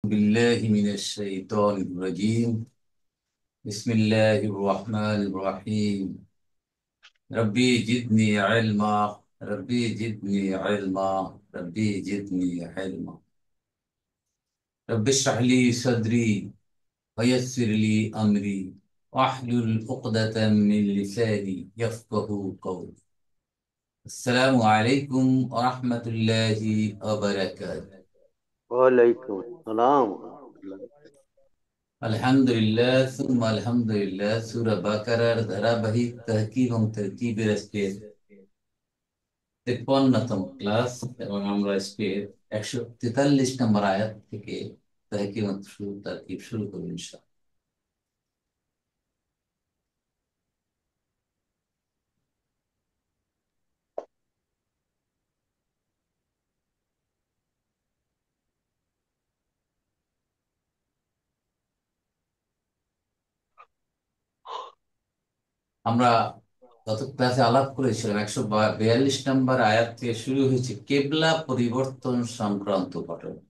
بالله من الشيطان الرجيم. بسم الله الرحمن الرحيم. ربي زدني علما. ربي زدني علما. ربي زدني علما. رب اشرح لي صدري ويسر لي أمري واحلل عقدة من لساني يفقه قولي. السلام عليكم ورحمة الله وبركاته. ওয়ালাইকুম আসসালাম রাহমাতুল্লাহ। আলহামদুলিল্লাহ সুম্মা আলহামদুলিল্লাহ, সূরা বাকারার ধারাবাহিক তাহকিম এবং তারকিবের আজকে 53তম ক্লাস, এবং আমরা আজকে 143 নম্বর আয়াত থেকে তারকিব শুরু করব ইনশাআল্লাহ। আমরা গত ক্লাসে আলাপ করেছিলাম 142 নম্বর আয়াত থেকে শুরু হয়েছে কেবলা পরিবর্তন সংক্রান্ত ঘটনা।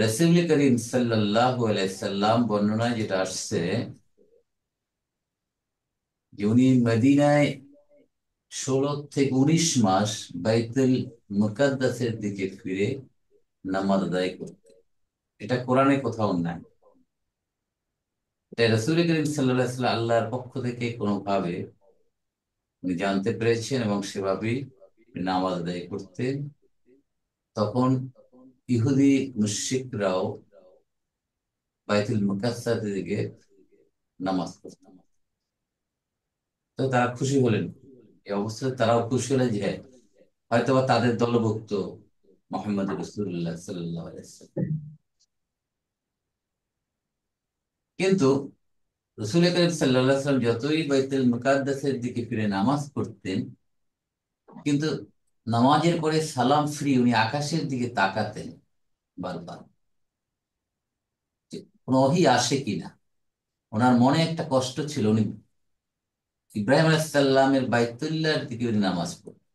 রাসূল করিম সাল্লাল্লাহু আলাইহি সাল্লাম বর্ণনায় যেটা আসছে যে উনি মদিনায় 16 থেকে 19 মাস বাইতুল মুকাদ্দাসের দিকে ফিরে নামাজ আদায় করতে। এটা কোরআনে কোথাও নাই। এটা রাসূল করিম সাল্লাল্লাহু আলাইহি ওয়াসাল্লাম আল্লাহর পক্ষ থেকে কোনোভাবে উনি জানতে পেরেছেন এবং সেভাবেই নামাজ আদায় করতেন। তখন ইহুদি মুশরিকরাও বাইতুল মুকাদ্দাসের দিকে নামাজ পড়ত। তো তারা খুশি হলেন, এই অবস্থায় তারাও খুশি হলেন যে হ্যাঁ, হয়তোবা তাদের দলভুক্ত মুহাম্মদ রাসূলুল্লাহ সাল্লাল্লাহু আলাইহি ওয়াসাল্লাম। কিন্তু রসুল করিম সাল্লাল্লাহু আলাইহি ওয়াসাল্লাম যতই বাইতুল মুকাদ্দাসের দিকে ফিরে নামাজ পড়তেন, কিন্তু নামাজের পরে সালাম ফিরিয়ে উনি আকাশের দিকে তাকাতেন বারবার, যে কোনো ওহী আসে কিনা। ওনার মনে একটা কষ্ট ছিল, উনি ইব্রাহিম আলাইহিস সালামের বাইতুল্লাহর দিকে উনি নামাজ পড়তেন।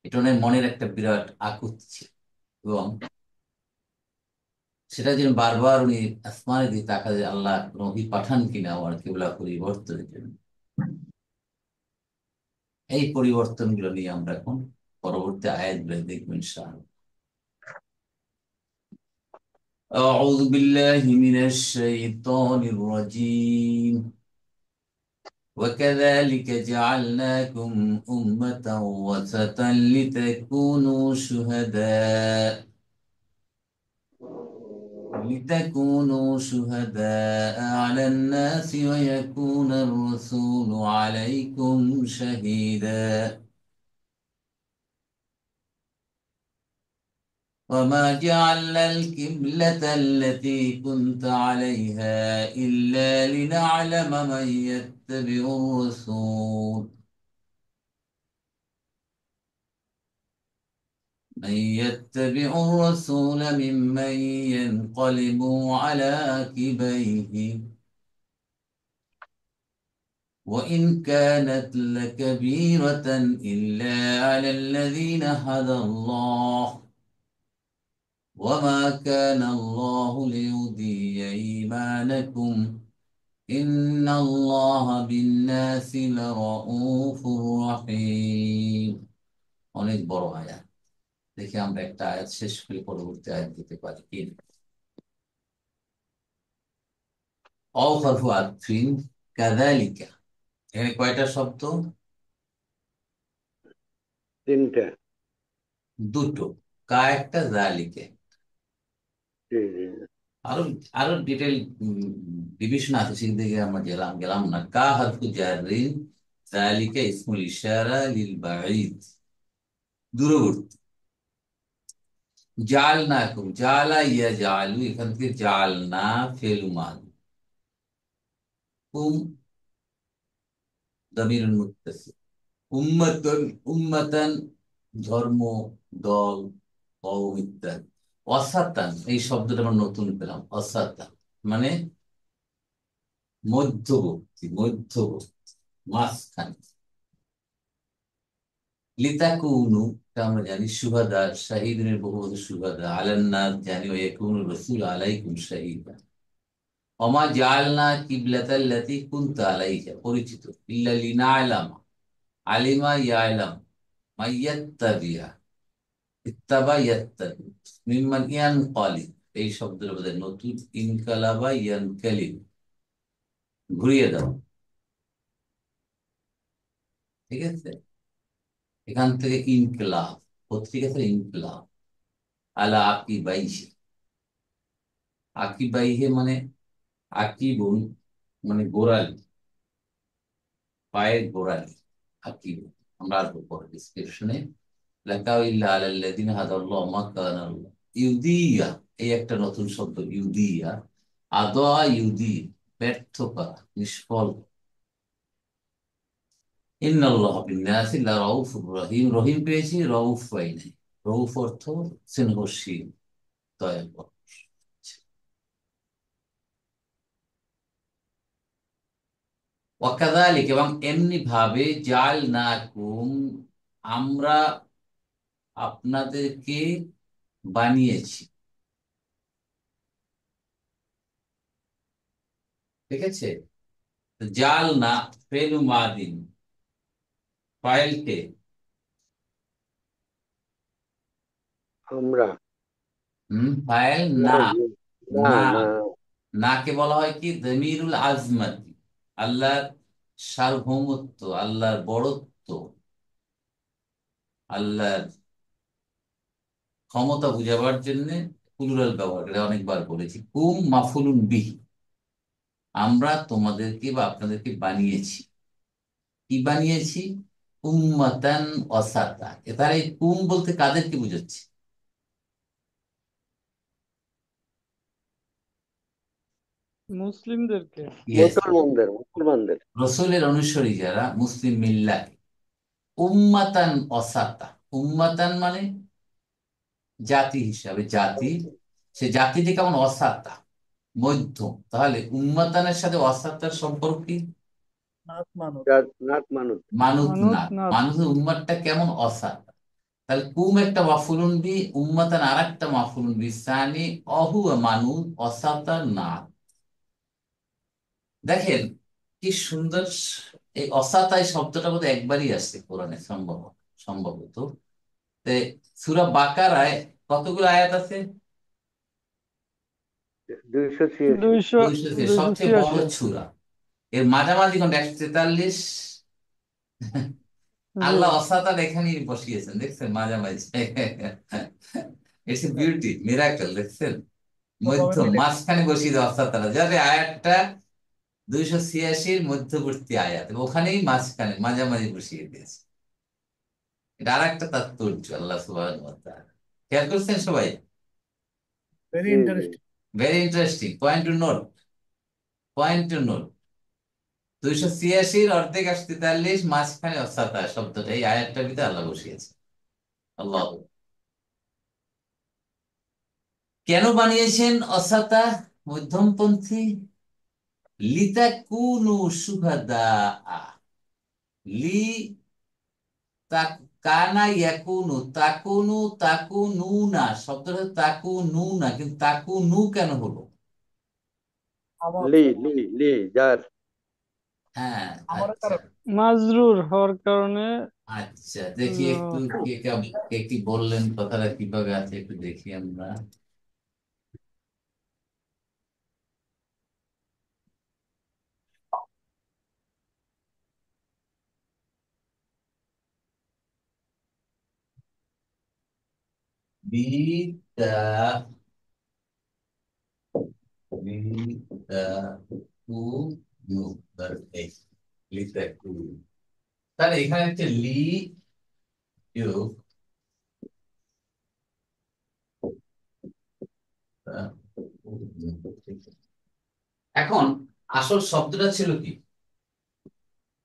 এটা ওনার মনের একটা বিরাট আকুতি ছিল, এবং সেটা যেন বারবার উনি আসমানের দিকে তাকাতে, আল্লাহ কোনো ওহী পাঠান কিনা আমার কিবলা পরিবর্তনের জন্য। এই পরিবর্তনগুলো নিয়ে আমরা এখন পরবর্তী আয়াতগুলো দেখবো ইনশাআল্লাহ। أعوذ بالله من الشيطان الرجيم. وكذلك جعلناكم أمة وسطا لتكونوا شهداء على الناس ويكون الرسول عليكم شهيدا. وما جعلنا القبلة التي كنت عليها إلا لنعلم من يتبع الرسول ممن ينقلب على عقبيه وإن كانت لكبيرة إلا على الذين هدى الله وما كان الله ليضيع إيمانكم إن الله بالناس لرؤوف رحيم. অনেক বড় আয়াত, দেখি আমরা একটা আয়াত শেষ করে পরবর্তী আয়াত দিতে পারি কি। অ হরফু আতফিন কাযালিকা, এখানে কয়টা শব্দ? তিনটে। দুটো। কা একটা, জালিকে। জি জি। আরো আরো ডিটেল ডিভিশন আছে, সেদিকে আমরা গেলাম গেলাম না। কা হরফু জাররিন, জালিকা ইসমুল ইশারা লিল বাঈদ, দূরবর্তী। জালনাকুম, জালা ইয়া জালু, এখান থেকে জালনা ফেলু মাদি। কুম দামিরুল মুত্তাসিল। উম্মাতান, উম্মাতান ধর্ম, দল, কওম ইত্যাদি। অসাতান, এই শব্দটা আমরা নতুন পেলাম। অসাতান মানে মধ্যবর্তী, মধ্যবর্তী, মাঝখানে। লিতাকুনু, এটা আমরা জানি, শুহাদা শাহিদের বহু বছর, শুহাদা আলান্নাস জানি, ও ইয়াকুনুর রাসূল আলাইকুম শাহিদা। ওমা জাআলনা কিবলাতাল্লাতী কুনতা আলাইহা, পরিচিত, ইল্লা লিনা'লামা, আলিমা ইয়া'লাম, মাইয়াত্তাবিয়া, ইত্তাবা ইয়াত্তাবি, মিম্মান ইয়ানকালিব। এই শব্দের মধ্যে নতুন, ইনকালাবা ইয়ানকালিব, ঘুরিয়ে দাও। ঠিক আছে, এখান থেকে ইনকিলাব, পত্রিকা থেকে ইনকিলাব, আলা আকিবাইহি। আকিবাইহে মানে, আকিবুন মানে গোড়ালি, পায়ের গোড়ালি, আকিব। আমরা আসবো পরে ডিসক্রিপশনে। লেখা ইল্লা আলাল্লাযিনা হাদাল্লাহ মা কানা আল্লাহ ইউদিয়া, এই একটা নতুন শব্দ ইউদিয়া। আদা ইউদি, ব্যর্থ করা, নিষ্ফল। ইন্নাল্লাহ বিন-নাসি লারাউফুর রহিম, রহিম পেয়েছি, রউফ পাই নাই। রউফ অর্থ স্নেহশীল, দয়াবান। ওয়াকাযালিক, এবং এমনি ভাবে, জাআলনাকুম, আমরা আপনাদেরকে বানিয়েছি। ঠিক আছে, জাল না, ফেলু মাদিন, ফাইলকে। আমরা। ফাইল না, না, না, না, না। নাকে বলা হয় কি দমিরুল আজমতি, আল্লাহর সার্বভৌমত্ব, আল্লাহর বড়ত্ব, আল্লাহর ক্ষমতা বুঝাবার জন্য প্লুরাল ব্যবহার করে, অনেকবার বলেছি। কুম মাফুলুন বিহি, আমরা তোমাদেরকে বা আপনাদেরকে বানিয়েছি। কি বানিয়েছি? উম্মাতান ওয়াসাতা। এখানে এই কুম বলতে কাদেরকে বুঝাচ্ছে? মুসলিমদেরকে। ইয়েস, মুসলমানদের। রসুলের অনুসারী যারা, মুসলিম মিল্লাকে। উম্মাতান ওয়াসাতা, উম্মাতান মানে জাতি হিসাবে, জাতি। সে জাতিটি কেমন? অসাতা, মধ্যম। তাহলে উম্মাতানের সাথে অসাতার সম্পর্ক কি? নাত মানত। নাত মানুষ। মানুত মানত না, নাত। মানুষের উম্মাতটা কেমন? অসাতা। তাহলে কুম একটা মাফুলুন বি, উম্মাতান আর একটা মাফুলুন বি, সানি অহু মানুষ, অসাতা না। দেখেন কি সুন্দর। এই অসাতাই শব্দটা বোধহয় একবারই আসছে কোরআনে, সম্ভবত। সূরা বাকারায় কতগুলো আয়াত আছে? 286। 200। 200, সবচেয়ে বড় 286। সূরা। এর মাঝামাঝি কোনটা? 143। জি। আল্লাহ অসাতার এখানেই বসিয়েছেন, দেখছেন, মাঝামাঝি। ইটস এ বিউটি, মিরাকল, দেখছেন। ওভাবে মধ্যম, মিলে গেছে। মাঝখানে বসিয়ে দেওয়া অসাতারা, যাতে আয়াতটা 286-র মধ্যবর্তী আয়াত, ওখানেই মাঝখানে মাঝামাঝি বসিয়ে দিয়েছে। এটা আর একটা তাৎপর্য আল্লাহ সুবহানাহু ওয়া তাআলা। খেয়াল করছেন সবাই? ভেরি জি, জি। Interesting. Very interesting, point to note, point to note. 286-র অর্ধেক 43, মাঝখানে অসাতা শব্দটা এই আয়াতটার ভিতরে আল্লাহ বসিয়েছে। আল্লাহ কেন বানিয়েছেন অসাতা, মধ্যমপন্থী? লিতাকুনু শুহাদা, লি তাক, কানা ইয়াকুনু, তাকুনু, তাকুনুনা, শব্দটা তাকুনুনা, কিন্তু তাকুনু কেন হলো? আমার লি যার। হ্যাঁ, আমার আচ্ছা, কারণে মাজরুর হওয়ার কারণে। আচ্ছা, দেখি একটু উম, কে কি বললেন, কথাটা কিভাবে আছে একটু দেখি আমরা। বিতা, বিতা কু নু, এই লিতা কু, তাহলে এখানে হচ্ছে লি যোগ কু নু। এখন আসল শব্দটা ছিল কি?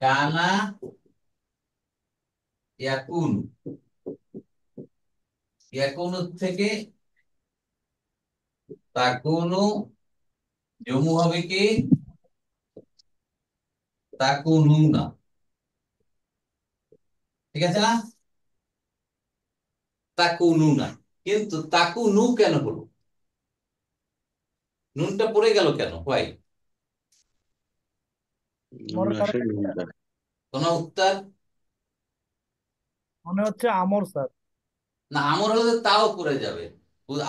কানা ইয়াকুন, ইয়াকুন থেকে তাকুনু, জমু হবে কি? তাকুনুনা। ঠিক আছে না? তাকুনু না, কিন্তু তাকুনু কেন হলো? নুনটা পড়ে গেল কেন? হোয়াই? আমর আসলে কারণে নুনটা কোন উত্তর? মনে হচ্ছে আমর স্যার। না, আমর হলে তো তাও পড়ে যাবে,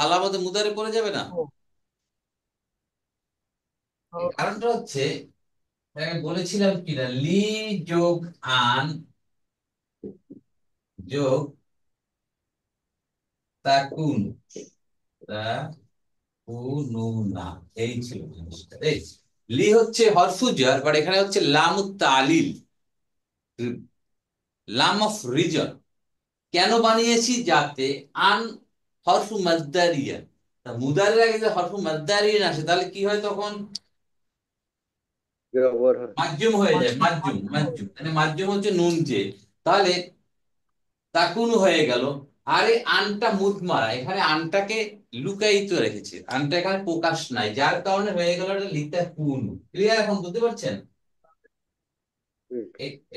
আলামতে মুদারে পড়ে যাবে না। ও, এই ও, কারণটা হচ্ছে, আমি বলেছিলাম কিনা, লি যোগ আন যোগ তাকুন, তাকুনু না, এই ছিল জিনিসটা। এই লি হচ্ছে হরফু জার, বাট এখানে হচ্ছে লামু তালিল, লাম অফ রিজন। কেন বানিয়েছি? যাতে আন হরফু মাজদারিয়া, তা মুদারের আগে যদি হরফু মাজদারিয়া আসে তাহলে কি হয় তখন? জবর হয়। মাজজুম হয়ে যায়, মাধ্যম মাজজুম মাধ্যম হবে। মাজজুম, মানে মাজজুম হচ্ছে নুন যে, তাহলে তাকুনু হয়ে গেল। আর এই আনটা মুদমারা, এখানে আনটাকে লুকায়িত রেখেছে, আনটা এখানে প্রকাশ নাই, যার কারণে হয়ে গেল এটা লিতাকুনু। ক্লিয়ার এখন? বুঝতে পারছেন? হুম,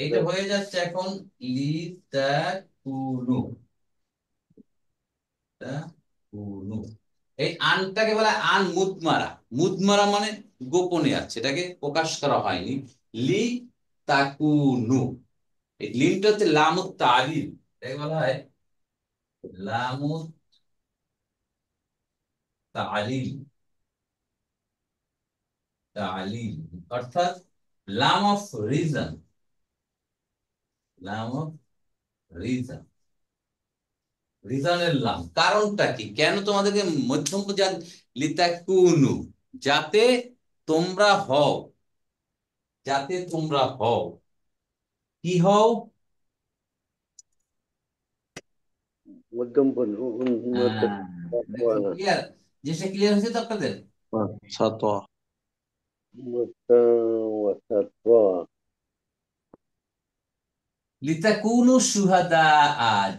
এইটা হয়ে যাচ্ছে এখন লিতাকুনু, তাকুনু। এই আনটাকে বলে আন মুদমারা। মুদমারা মানে গোপনে আছে, এটাকে প্রকাশ করা হয়নি। লি তাকুনু, এই লিমটা হচ্ছে লামুত তালিল, এটাকে বলা হয় লামুত তালিল। তালিল অর্থাৎ লাম অফ রিজন, লাম অফ রিজন, রিজনের লাম। কারণটা কি? কেন তোমাদেরকে মধ্যম লিতাকুনু, যাতে তোমরা হও, যাতে তোমরা হও, কি হও? মধ্যম পণ্য উন্নত হ্যাঁ, দেখো ক্লিয়ার, জিনিসটা ক্লিয়ার হয়েছে তো আপনাদের? ছাত্র। লিতাকুনু শুহাদা,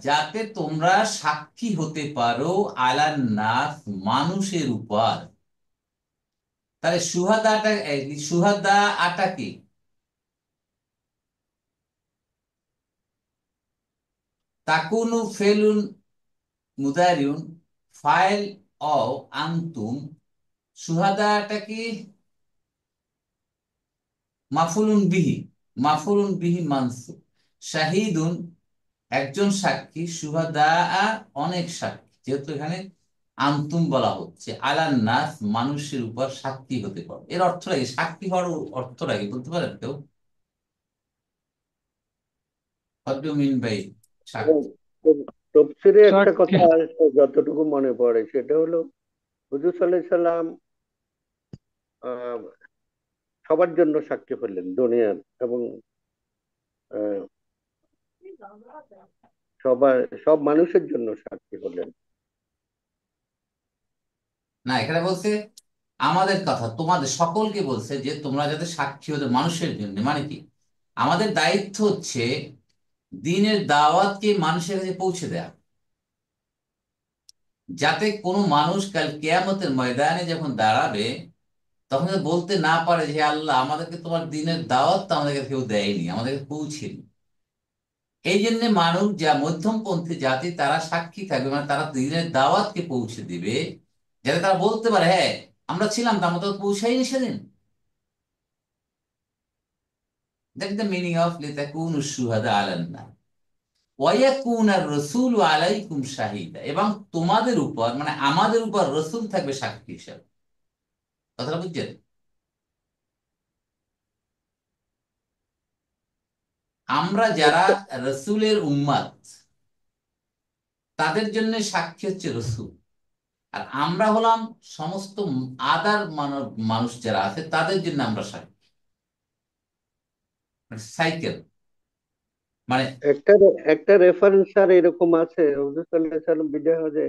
যাতে তোমরা সাক্ষী হতে পারো, আলান নাস, মানুষের উপর। তাহলে সুহাদাটা, সুহাদা আটা কি? তাকুনু ফেলুন মুদারিউন, ফাইল ও আনতুম। সুহাদাটা কি? মাফুলুন বিহি, মাফুলুন বিহি মানসুব। শাহিদুন একজন সাক্ষী, সুহাদা অনেক সাক্ষী, যেহেতু এখানে আনতুম বলা হচ্ছে, আলান নাস মানুষের উপর সাক্ষী হতে পারো। এর অর্থটা কি? সাক্ষী হওয়ার অর্থটা কি বলতে পারেন কেউ? হোয়াট ডু মিন বাই সাক্ষী? তফসিরে একটা সাক্ষী। কথা আছে যতটুকু মনে পড়ে, সেটা হলো হুজুর সাল্লাল্লাহু আলাইহি সাল্লাম আহ, সবার জন্য সাক্ষী হলেন দুনিয়ার, এবং আহ, সবার সব মানুষের জন্য সাক্ষী হলেন। না, এখানে বলছে আমাদের কথা, তোমাদের সকলকে বলছে যে তোমরা যাতে সাক্ষী হতে, মানুষের জন্য। মানে কি? আমাদের দায়িত্ব হচ্ছে দ্বীনের দাওয়াতকে মানুষের কাছে পৌঁছে দেয়া, যাতে কোনো মানুষ কাল কিয়ামতের ময়দানে যখন দাঁড়াবে তখন যাতে বলতে না পারে যে, হে আল্লাহ, আমাদেরকে তোমার দ্বীনের দাওয়াত তো আমাদেরকে কেউ দেয়নি, আমাদেরকে পৌঁছেনি। এই জন্য মানুষ যা মধ্যমপন্থী জাতি, তারা সাক্ষী থাকবে, মানে তারা দ্বীনের দাওয়াতকে পৌঁছে দিবে, যাতে তারা বলতে পারে, হ্যাঁ আমরা ছিলাম তো, আমরা তো পৌঁছাইনি সেদিন। That is the meaning of লিতাকুনু শুহাদা আলান নাস ওয়ায়াকুনার রাসূলু আলাইকুম শাহিদা, এবং তোমাদের উপর মানে আমাদের উপর রসুল থাকবে সাক্ষী হিসাবে। কথাটা বুঝছেন? আমরা যারা একটা রসুলের উম্মত, তাদের জন্য সাক্ষী হচ্ছে রসুল। আর আমরা হলাম সমস্ত আদার মানব মানুষ যারা আছে তাদের জন্য আমরা সাক্ষী। সাইকেল মানে, একটা একটা রেফারেন্স আর এরকম আছে, হুজুর সাল্লাল্লাহু আলাইহি সাল্লাম বিদায় হজে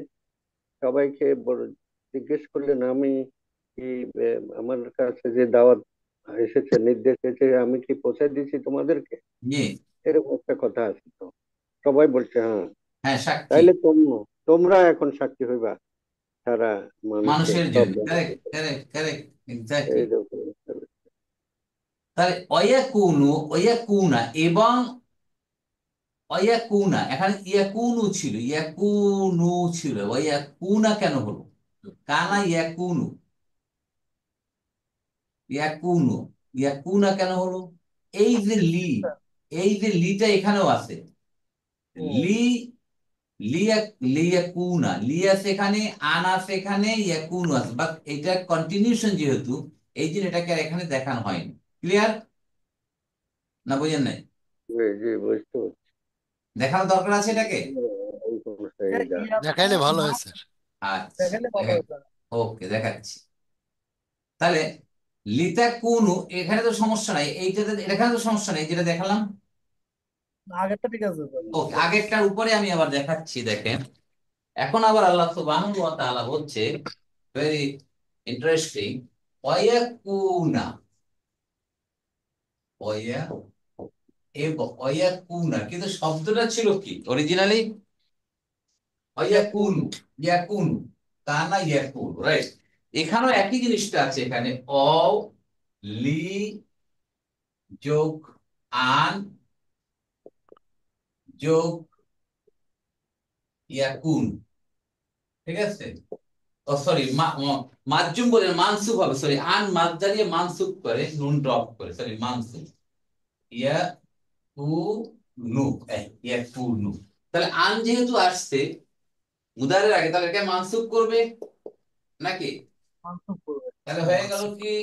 সবাইকে জিজ্ঞেস করলেন, আমি কি আমার কাছে যে দাওয়াত এসেছে, নির্দেশ এসেছে, আমি কি পৌঁছে দিয়েছি তোমাদেরকে? ইয়ে, এরকম একটা কথা আছে তো। সবাই বলছে হ্যাঁ। হ্যাঁ সাক্ষী, তাইলে তোমরা এখন সাক্ষী হইবা সারা মানুষের, মানুষের সব জন্য। কারেক্ট, মানুষের। Correct, correct, exactly. এইরকম। তাহলে অয়াকুনু, অয়াকুনা এবং ওয়াকুনা, এখানে ইয়াকুনু ছিল, ইয়াকুনু ছিল, ওয়াকুনা কেন হলো? কানা ইয়াকুনু, ইয়াকুনু, ইয়াকুনা কেন হলো? এই যে লি, স্যার। এই যে লিটা এখানেও আছে, ও, লি, লিয়া, লিয়াকুনা, লি আছে এখানে, আন আছে এখানে, ইয়াকুনু আছে, বাট এটা কন্টিনিউশন যেহেতু, এই জন্য এটাকে আর এখানে দেখানো হয়নি। ক্লিয়ার না, বুঝেন নাই? জি জি, বুঝতে পারছি। দেখানো দরকার আছে এটাকে। এই সমস্যা, যে এই যা। দেখাইলে ভালো না হয় স্যার। আচ্ছা, দেখালে ভালো হয় স্যার। ওকে, দেখাচ্ছি। তাহলে লিতা কুনু, এখানে তো সমস্যা নাই, এইটাতে এখানে তো সমস্যা নেই যেটা দেখালাম। আগেরটা ঠিক আছে স্যার। ওকে, আগেরটার উপরে আমি আবার দেখাচ্ছি, দেখেন। এখন আবার আল্লাহ সুবহানাহু ওয়া তাআলা হচ্ছে ভেরি ইন্টারেস্টিং, ওয়ায়াকুনা, ওয়া ওয়ায়াকুনা, কিন্তু শব্দটা ছিল কি অরিজিনালি? ইয়াকুন। ওয়ায়াকুনু, ইয়াকুনু, কানা ইয়াকুনু, রাইট। এখানেও একই জিনিসটা আছে, এখানে অ, লি যোগ আন যোগ ইয়াকুন, ঠিক আছে? ও সরি, মাজজুম বলে মানসুব হবে, সরি, আন মাদ দাঁড়িয়ে মানসুব করে, নুন ড্রপ করে, সরি, মানসুব, ইয়া কু নু, ইয়া কু নু। তাহলে আন যেহেতু আসছে মুদারের আগে, তাহলে এটা মানসুব করবে নাকি? মানসুব করবে। তাহলে হ্যাঁ, হয়ে গেল মানসুর। কি,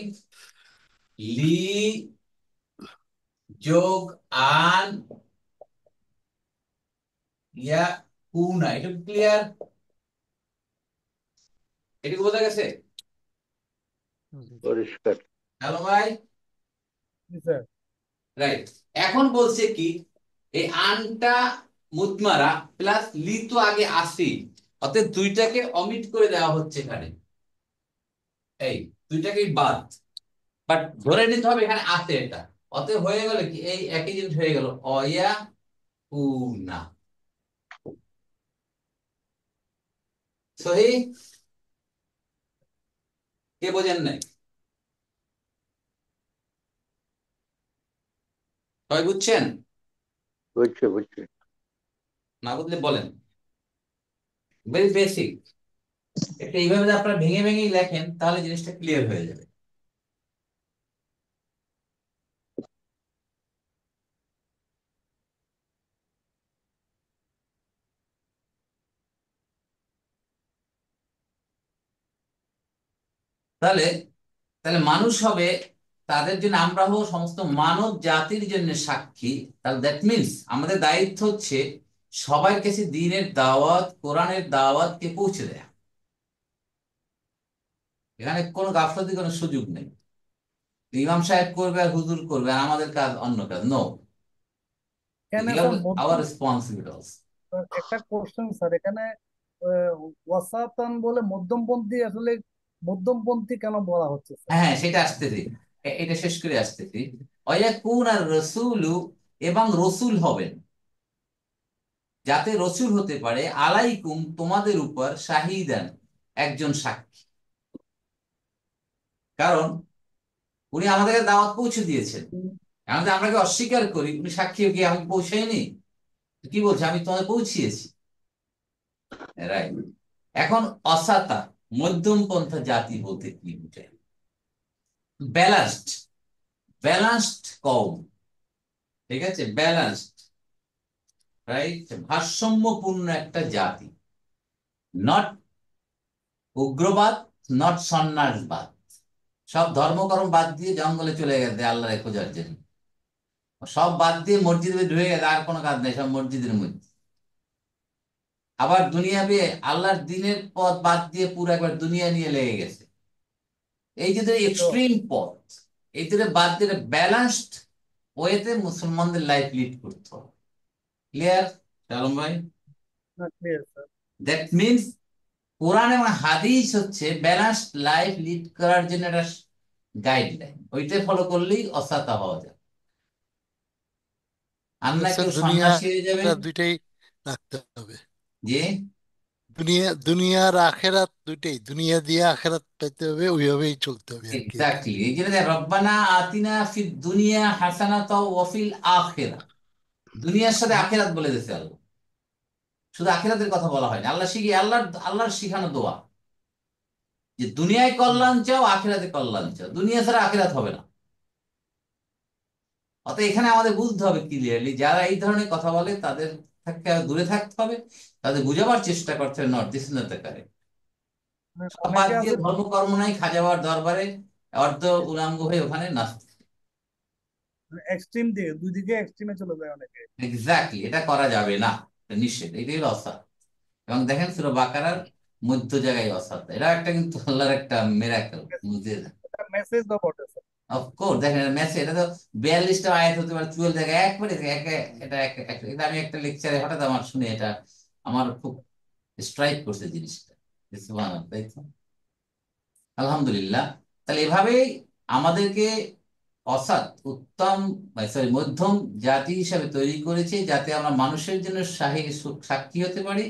লি যোগ আন ইয়া কু না, এটা ক্লিয়ার? এটুকু বোঝা গেছে? পরিষ্কার। হ্যালো ভাই, জি স্যার। রাইট। এখন বলছে কি, এই আনটা মুদমারা প্লাস লি তো আগে আসি, অতএব দুইটাকে অমিট করে দেওয়া হচ্ছে এখানে, এই দুইটাকেই বাদ, বাট ধরে নিতে হবে এখানে আছে এটা। অতএব হয়ে গেল কি, এই একই জিনিস হয়ে গেল, অয়া কুনা। সহি? কে বোঝেন নাই? সবাই বুঝছেন? বুঝছি বুঝছি। না বুঝলে বলেন। ভেরি বেসিক, এটা এইভাবে যদি আপনারা ভেঙে ভেঙেই লেখেন তাহলে জিনিসটা ক্লিয়ার হয়ে যাবে। তাহলে, তাহলে মানুষ হবে, তাদের জন্য আমরা হবো সমস্ত মানব জাতির জন্য সাক্ষী। তাহলে দ্যাট মিন্স আমাদের দায়িত্ব হচ্ছে সবার কাছে দ্বীনের দাওয়াত, কোরআনের দাওয়াতকে পৌঁছে দেয়া। এখানে কোনো গাফলতির কোনো সুযোগ নেই। ইমাম সাহেব করবে আর হুজুর করবে আর আমাদের কাজ অন্য কাজ, নো। এখানে এগুলো স্যার আওয়ার মধ্যম, রেসপন্সিবিলিটি অলসো। একটা কোশ্চেন স্যার এখানে, ওয়াসাতান বলে মধ্যমপন্থী, আসলে মধ্যমপন্থী কেন বলা হচ্ছে স্যার? হ্যাঁ হ্যাঁ, সেটা আসতেছি, এটা শেষ করে আসতেছি। ওয়ায়াকুন আর রসুলু, এবং রসুল হবেন, যাতে রসুল হতে পারে আলাইকুম তোমাদের উপর, শাহিদান একজন সাক্ষী। কারণ উনি আমাদেরকে দাওয়াত পৌঁছে দিয়েছেন, এখন যদি আমরা কি অস্বীকার করি, উনি সাক্ষী কি আমি পৌঁছাইনি? কি বলছে, আমি তোমাদের পৌঁছিয়েছি, রাইট। এখন অসাতা, মধ্যম পন্থা জাতি বলতে কি বুঝায়? ব্যালান্সড, ব্যালান্সড কওম, ঠিক আছে, ব্যালান্সড, রাইট, ভারসাম্যপূর্ণ একটা জাতি, নট উগ্রবাদ, নট সন্ন্যাসবাদ, সব ধর্মকর্ম বাদ দিয়ে জঙ্গলে চলে গেছে আল্লাহরে খোঁজার জন্য, সব বাদ দিয়ে মসজিদে ঢুকে গেছে, আর কোনো কাজ নেই, সব মসজিদের মধ্যে। আবার দুনিয়া পেয়ে আল্লাহর দিনের পথ বাদ দিয়ে পুরো একবার দুনিয়া নিয়ে লেগে গেছে। এই যে তো এক্সট্রিম পথ, এই যে বাদ দিয়ে ব্যালান্সড ওয়েতে মুসলমানদের লাইফ লিড করতে হবে। ক্লিয়ার শালম ভাই? Clear sir. দ্যাট মিনস কোরআন এবং হাদিস হচ্ছে ব্যালান্সড লাইফ লিড করার জন্য একটা গাইডলাইন, ওইটা ফলো করলেই অসাতা হওয়া যায়। আর না স্যার কেউ দুনিয়া সন্ন্যাসী হয়ে যাবে, আখিরাত দুইটাই রাখতে হবে। যে দুনিয়ার আখেরাত দুইটাই, দুনিয়া দিয়ে আখেরাত পাইতে হবে, ওইভাবেই চলতে হবে আর কি এটা। এক্স্যাক্টলি, এই জন্য রব্বানা আতিনা ফিদ দুনিয়া হাসানাতাও ওয়া ফিল আখিরা, দুনিয়ার সাথে আখিরাত বলে দিয়েছে আল্লাহ, শুধু আখিরাতের কথা বলা হয়নি। আল্লাহ শিখি আল্লাহর শিখানো দোয়া যে দুনিয়ায় কল্যাণ চাও, আখিরাতে কল্যাণ চাও, দুনিয়া ছাড়া আখিরাত হবে না। অতএব এখানে আমাদের বুঝতে হবে ক্লিয়ারলি, যারা এই ধরনের কথা বলে তাদের থেকে আরো দূরে থাকতে হবে, তাদের বুঝাবার চেষ্টা করতে হবে not this is not the correct. মানে সব বাদ অনেকে দিয়ে আছে ধর্মকর্ম নাই, খাজা বাবার দরবারে অর্ধ উলাঙ্গ হয়ে ওখানে নাচতে। এক্সট্রিম দিয়ে, দুই দিকে এক্সট্রিমে চলে যায় অনেকে। এক্স্যাক্টলি, এটা করা যাবে না, এটা নিষেধ, এটাই হলো অসাদ। এবং দেখেন সূরা বাকারার মধ্য জায়গায় অসাদ, এটা একটা কিন্তু আল্লাহর একটা মেরাকেল, বুঝে। এটা মেসেজ দাও বটে স্যার। অফকোর্স দেখেন মেসেজ, এটা তো 42টা আয়াত হতে পারে, 12 জায়গায় একবারে এটা এটা আমি একটা লেকচারে হঠাৎ আমার শুনে এটা আমার খুব স্ট্রাইক করছে জিনিসটা। সুবহানাল্লাহ, তাই তো। আলহামদুলিল্লাহ। তাহলে এভাবেই আমাদেরকে অসৎ উত্তম, সরি মধ্যম জাতি হিসাবে তৈরি করেছে, যাতে আমরা মানুষের জন্য সাক্ষী হতে পারি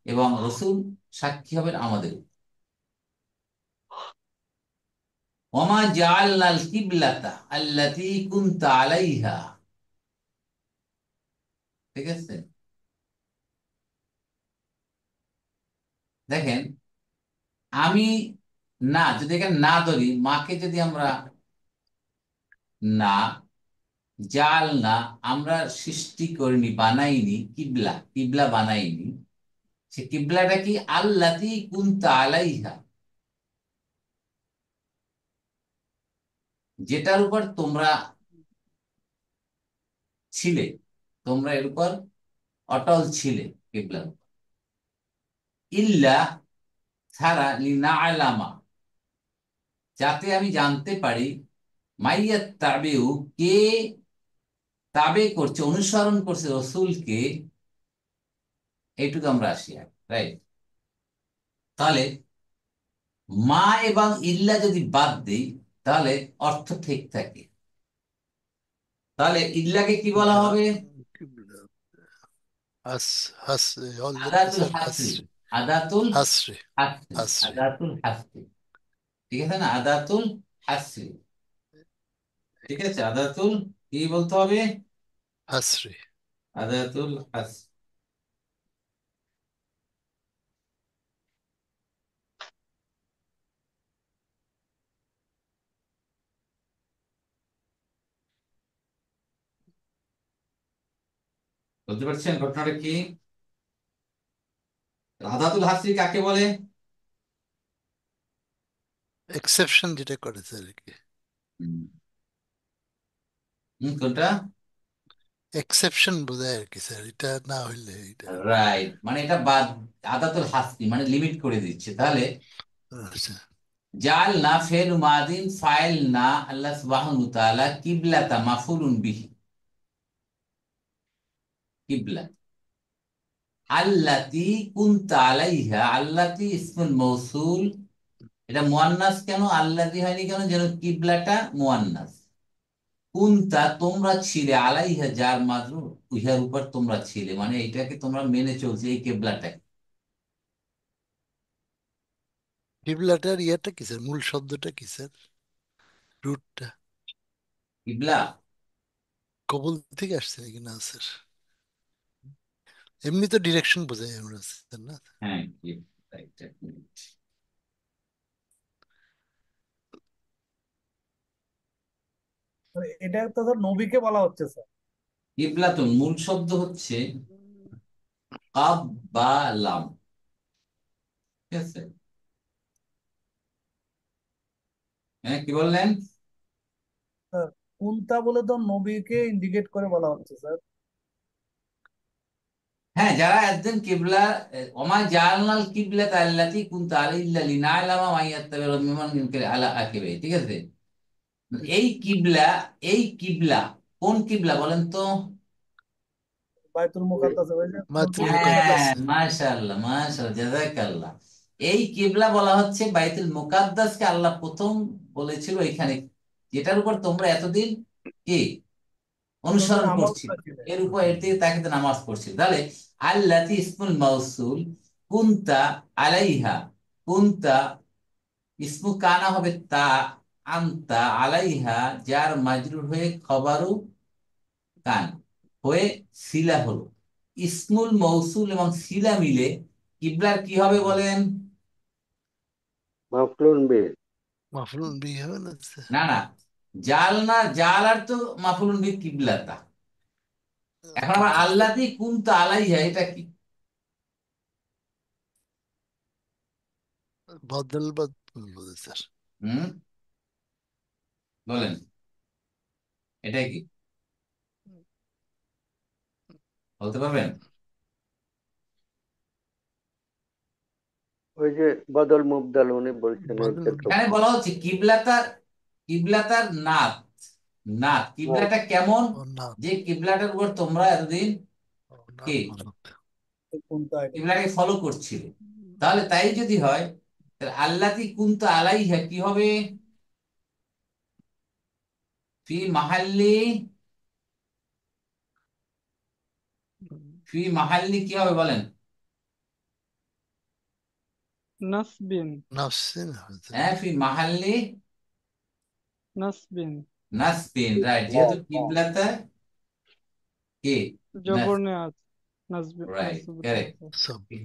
এবং রসূল সাক্ষী হবেন আমাদের। ওমা জাআলনাল কিবলাতা আল্লাতী কুনতা আলাইহা, ঠিক আছে। দেখেন, আমি না, যদি এখানে না ধরি মাকে, যদি আমরা না, জাল না, আমরা সৃষ্টি করিনি, বানাইনি, কিবলা কিবলা বানাইনি। সে কিবলাটা কি? আল্লাতী কুনতা আলাইহা, যেটার উপর তোমরা ছিলে, তোমরা এর উপর অটল ছিলে, কিবলার উপর। ইল্লা, ছাড়া, লিনাআলামা, যাতে আমি জানতে পারি, মাইয়াত তাবেউ, কে তাবে করছে, অনুসরণ করছে রসূলকে, এইটুকু আমরা আসি, রাইট। তাহলে মা এবং ইল্লা যদি বাদ দিই, তাহলে অর্থ ঠিক থাকে। তাহলে ইল্লাকে কি বলা যা হবে? হাস হাস অলরেডি আদাতুল স্যার হাসরি, হাসরে আদাতুল হাসরে হাসরি, হাসরে আদাতুল হাসরি, ঠিক আছে না? আদাতুল হাসরি, ঠিক আছে। আদাতুল কি বলতে হবে? হাসরে। আদাতুল হাসরি। বলতে পারছেন ঘটনাটা কি? আদাতুল হাসরি কাকে বলে? এক্সেপশন যেটা করেছে আর কি, হুম, কোনটা? এক্সেপশন বোঝায় আর কি স্যার, এটা না হইলে এটা। রাইট, মানে এটা বাদ। আদাতুল হাসরি মানে লিমিট করে দিচ্ছে। তাহলে আচ্ছা। জাল না ফেল মাদিন ফাইল না, আল্লাহ সুবহানাহু ওয়া তাআলা কিবলাতা মাফুলুন বিহি, কিবলা। আল্লাতী কুনতা আলাইহা, আল্লাতী ইসমুল মৌসুল, এটা মুয়ান্নাস কেন? আল্লাতী হয়নি কেন? যেন কিবলাটা মুয়ান্নাস। কুনতা তোমরা ছিলে, আলাইহা যার মাজরুর, ইহার উপর তোমরা ছিলে, মানে এটাকে তোমরা মেনে চলছে, এই কিবলাটাকে। কিবলাটার ইয়েটা কি স্যার, মূল শব্দটা কি স্যার, রুটটা কিবলা, কবুল থেকে আসছে নাকি? না স্যার, এমনি তো ডিরেকশন বোঝাই আমরা স্যার, না? হ্যাঁ রাইট, এক মিনিট। মানে এটা তো ধর নবীকে বলা হচ্ছে স্যার। কিবলাতুন মূল শব্দ হচ্ছে কাব বা লাম, ঠিক আছে। হ্যাঁ, কি বললেন? স্যার কুনতা বলে তো নবীকে ইন্ডিকেট করে বলা হচ্ছে স্যার। হ্যাঁ, যারা একজন কিবলা, ওমা জাআলনাল কিবলাতা আল্লাতী কুনতা আলাইহা লিনা'লামা মান ইয়াত্তাবি'উর মিম্মান ইউনকির আলা আকিবাই, ঠিক আছে। এই কিবলা, এই কিবলা কোন কিবলা বলেন তো? বাইতুল মুকাদ্দাস, ওই যে মাতৃ মসজিদুল মুকাদ্দাস। মুকাদ্দাস। হ্যাঁ, মাশাআল্লাহ মাশাআল্লাহ, জাযাকাল্লাহ। এই কিবলা বলা হচ্ছে বাইতুল মুকাদ্দাসকে আল্লাহ প্রথম বলেছিল এখানে, যেটার উপর তোমরা এতদিন কি এতদিন অনুসরণ আমল করছিল, করেছিলেন। এর উপর এর দিকে তাকিয়ে নামাজ পড়ছিল। তাহলে আল্লাতী ইসমুল মাউসুল, কুনতা আলাইহা, কুনতা ইসমু কানা হবে তা, আনতা আলাইহা যার মাজরুর হয়ে খবরু কান, হয়ে সিলা হলো। ইসমুল মৌসুল এবং সিলা মিলে কিবলার কি হবে বলেন? মাফলুন বিল। মাফলুন বিহি হবে না স্যার? না না, জাল না, জাল আর তো মাফুলুন বি কিবলাতা। এখন আবার কিবলাটা আল্লাতি কুনতা আলাইহা, এটা কি? বদল বদল বোধ স্যার। হুম, বলেন, এটাই কি বলতে পারবেন? ওই যে বদল মুবদল উনি বলছেন এই বদল যে তো। এখানে বলা হচ্ছে কিবলাতার, কিবলাতার নাত, নাত না, কিবলাটা কেমন, ও না, যে কিবলাটার উপর তোমরা এতদিন ও না কি ফরক। কোনটা এটা? কিবলাটাকে ফলো করছিলে, তাহলে তাই যদি হয় তাহলে আল্লাতি কুনতা আলাইহা কি হবে? ফি মাহাল্লি, ফি মাহাল্লি কি হবে বলেন? নাসবিন। নাফসিন হবে স্যার। হ্যাঁ, ফি মাহাল্লি নাসবিন। নাসবিন, রাইট, হ্যাঁ, যেহেতু কিবলাতে কি নাস, জবর নেয়াজ। নাসবিন রাইট, নাসবিন কারেক্ট, আছে। সব ঠিক,